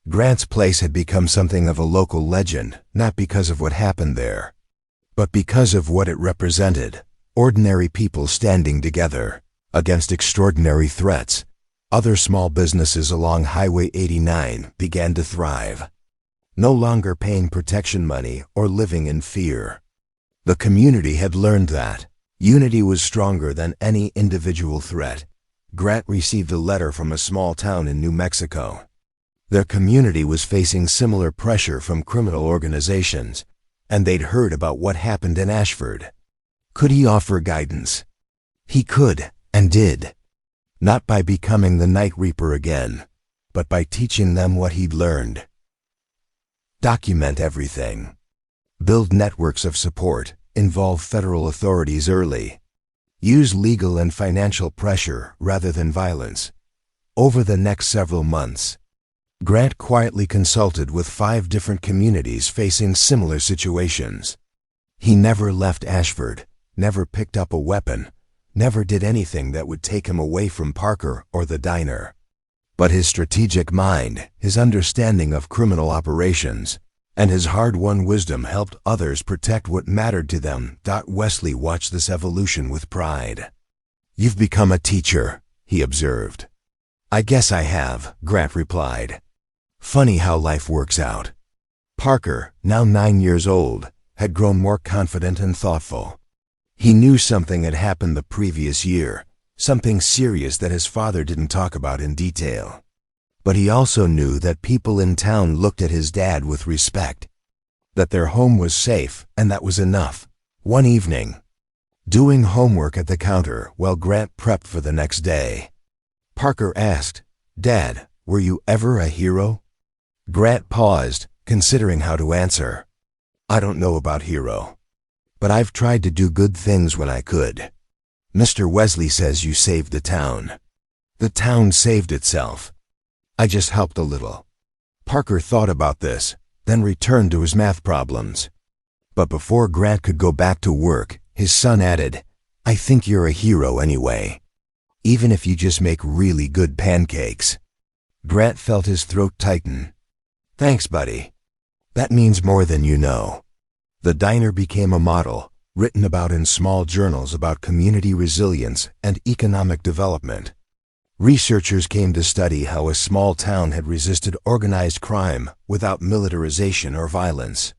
Grant's place had become something of a local legend, not because of what happened there, but because of what it represented. Ordinary people standing together against extraordinary threats. Other small businesses along Highway 89 began to thrive, no longer paying protection money or living in fear. The community had learned that unity was stronger than any individual threat. Grant received a letter from a small town in New Mexico. Their community was facing similar pressure from criminal organizations, and they'd heard about what happened in Ashford. Could he offer guidance? He could, and did. Not by becoming the Night Reaper again, but by teaching them what he'd learned. Document everything. Build networks of support. Involve federal authorities early. Use legal and financial pressure rather than violence. Over the next several months, Grant quietly consulted with 5 different communities facing similar situations. He never left Ashford, never picked up a weapon, never did anything that would take him away from Parker or the diner. But his strategic mind, his understanding of criminal operations, and his hard-won wisdom helped others protect what mattered to them. Wesley watched this evolution with pride. "You've become a teacher," he observed. "I guess I have," Grant replied. Funny how life works out. Parker, now 9 years old, had grown more confident and thoughtful. He knew something had happened the previous year, something serious that his father didn't talk about in detail. But he also knew that people in town looked at his dad with respect, that their home was safe, and that was enough. One evening, doing homework at the counter while Grant prepped for the next day, Parker asked, "Dad, were you ever a hero?" Grant paused, considering how to answer. "I don't know about hero, but I've tried to do good things when I could. Mr. Wesley says you saved the town. The town saved itself. I just helped a little." Parker thought about this, then returned to his math problems. But before Grant could go back to work, his son added, "I think you're a hero anyway, even if you just make really good pancakes." Grant felt his throat tighten. "Thanks, buddy. That means more than you know." The diner became a model, written about in small journals about community resilience and economic development. Researchers came to study how a small town had resisted organized crime without militarization or violence.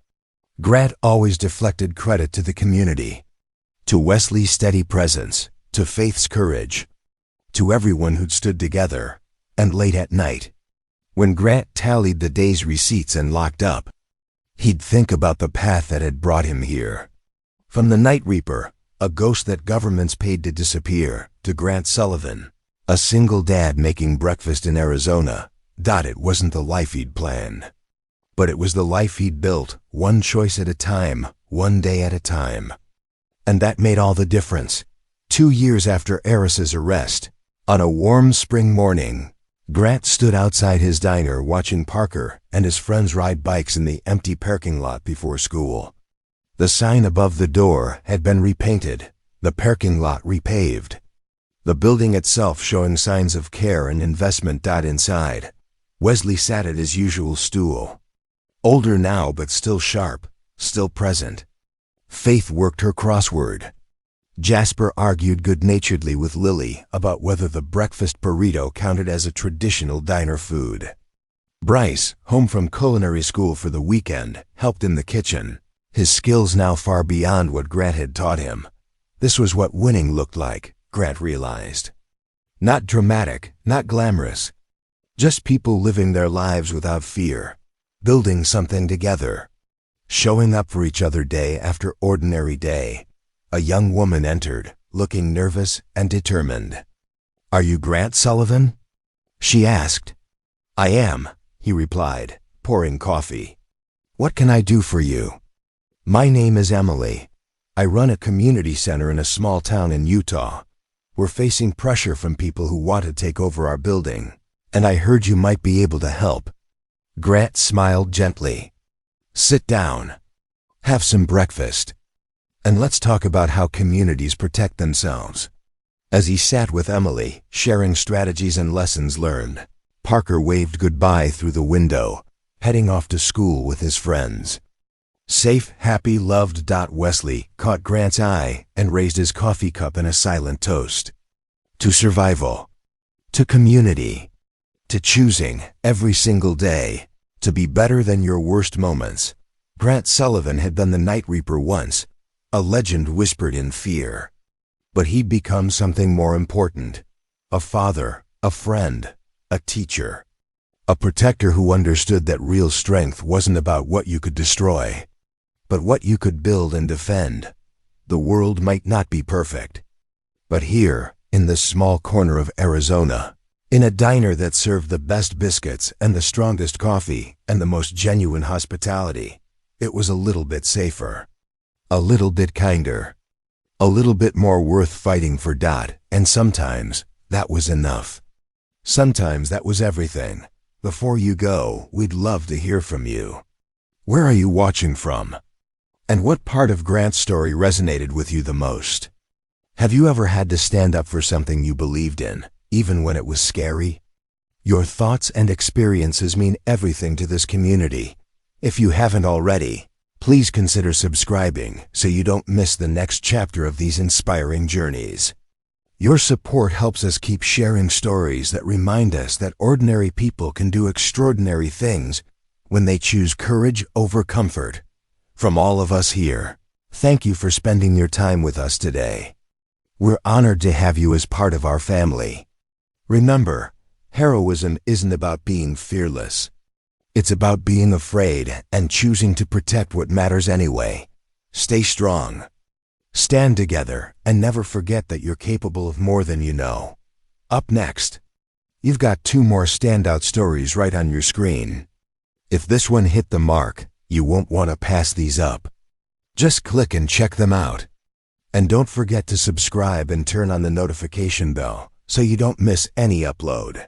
Grant always deflected credit to the community, to Wesley's steady presence, to Faith's courage, to everyone who'd stood together. And late at night, when Grant tallied the day's receipts and locked up, he'd think about the path that had brought him here. From the Night Reaper, a ghost that governments paid to disappear, to Grant Sullivan, a single dad making breakfast in Arizona. It wasn't the life he'd planned, but it was the life he'd built, one choice at a time, one day at a time. And that made all the difference. 2 years after Eris's arrest, on a warm spring morning, Grant stood outside his diner watching Parker and his friends ride bikes in the empty parking lot before school. The sign above the door had been repainted, the parking lot repaved, the building itself showing signs of care and investment. Inside, Wesley sat at his usual stool. Older now, but still sharp, still present. Faith worked her crossword. Jasper argued good-naturedly with Lily about whether the breakfast burrito counted as a traditional diner food. Bryce, home from culinary school for the weekend, helped in the kitchen, his skills now far beyond what Grant had taught him. This was what winning looked like, Grant realized. Not dramatic, not glamorous. Just people living their lives without fear, building something together, showing up for each other day after ordinary day. A young woman entered, looking nervous and determined. "Are you Grant Sullivan?" she asked. "I am," he replied, pouring coffee. "What can I do for you?" "My name is Emily. I run a community center in a small town in Utah. We're facing pressure from people who want to take over our building, and I heard you might be able to help." Grant smiled gently. "Sit down. Have some breakfast. And let's talk about how communities protect themselves." As he sat with Emily, sharing strategies and lessons learned, Parker waved goodbye through the window, heading off to school with his friends. Safe, happy, loved. Wesley caught Grant's eye and raised his coffee cup in a silent toast. To survival, to community, to choosing every single day to be better than your worst moments. Grant Sullivan had been the Night Reaper once, a legend whispered in fear. But he'd become something more important. A father, a friend, a teacher. A protector who understood that real strength wasn't about what you could destroy, but what you could build and defend. The world might not be perfect, but here, in this small corner of Arizona, in a diner that served the best biscuits and the strongest coffee and the most genuine hospitality, it was a little bit safer, a little bit kinder, a little bit more worth fighting for. And sometimes that was enough. Sometimes that was everything. Before you go, we'd love to hear from you. Where are you watching from? And what part of Grant's story resonated with you the most? Have you ever had to stand up for something you believed in, even when it was scary? Your thoughts and experiences mean everything to this community. If you haven't already, please consider subscribing so you don't miss the next chapter of these inspiring journeys. Your support helps us keep sharing stories that remind us that ordinary people can do extraordinary things when they choose courage over comfort. From all of us here, thank you for spending your time with us today. We're honored to have you as part of our family. Remember, heroism isn't about being fearless. It's about being afraid and choosing to protect what matters anyway. Stay strong. Stand together and never forget that you're capable of more than you know. Up next, you've got 2 more standout stories right on your screen. If this one hit the mark, you won't want to pass these up. Just click and check them out. And don't forget to subscribe and turn on the notification bell so you don't miss any upload.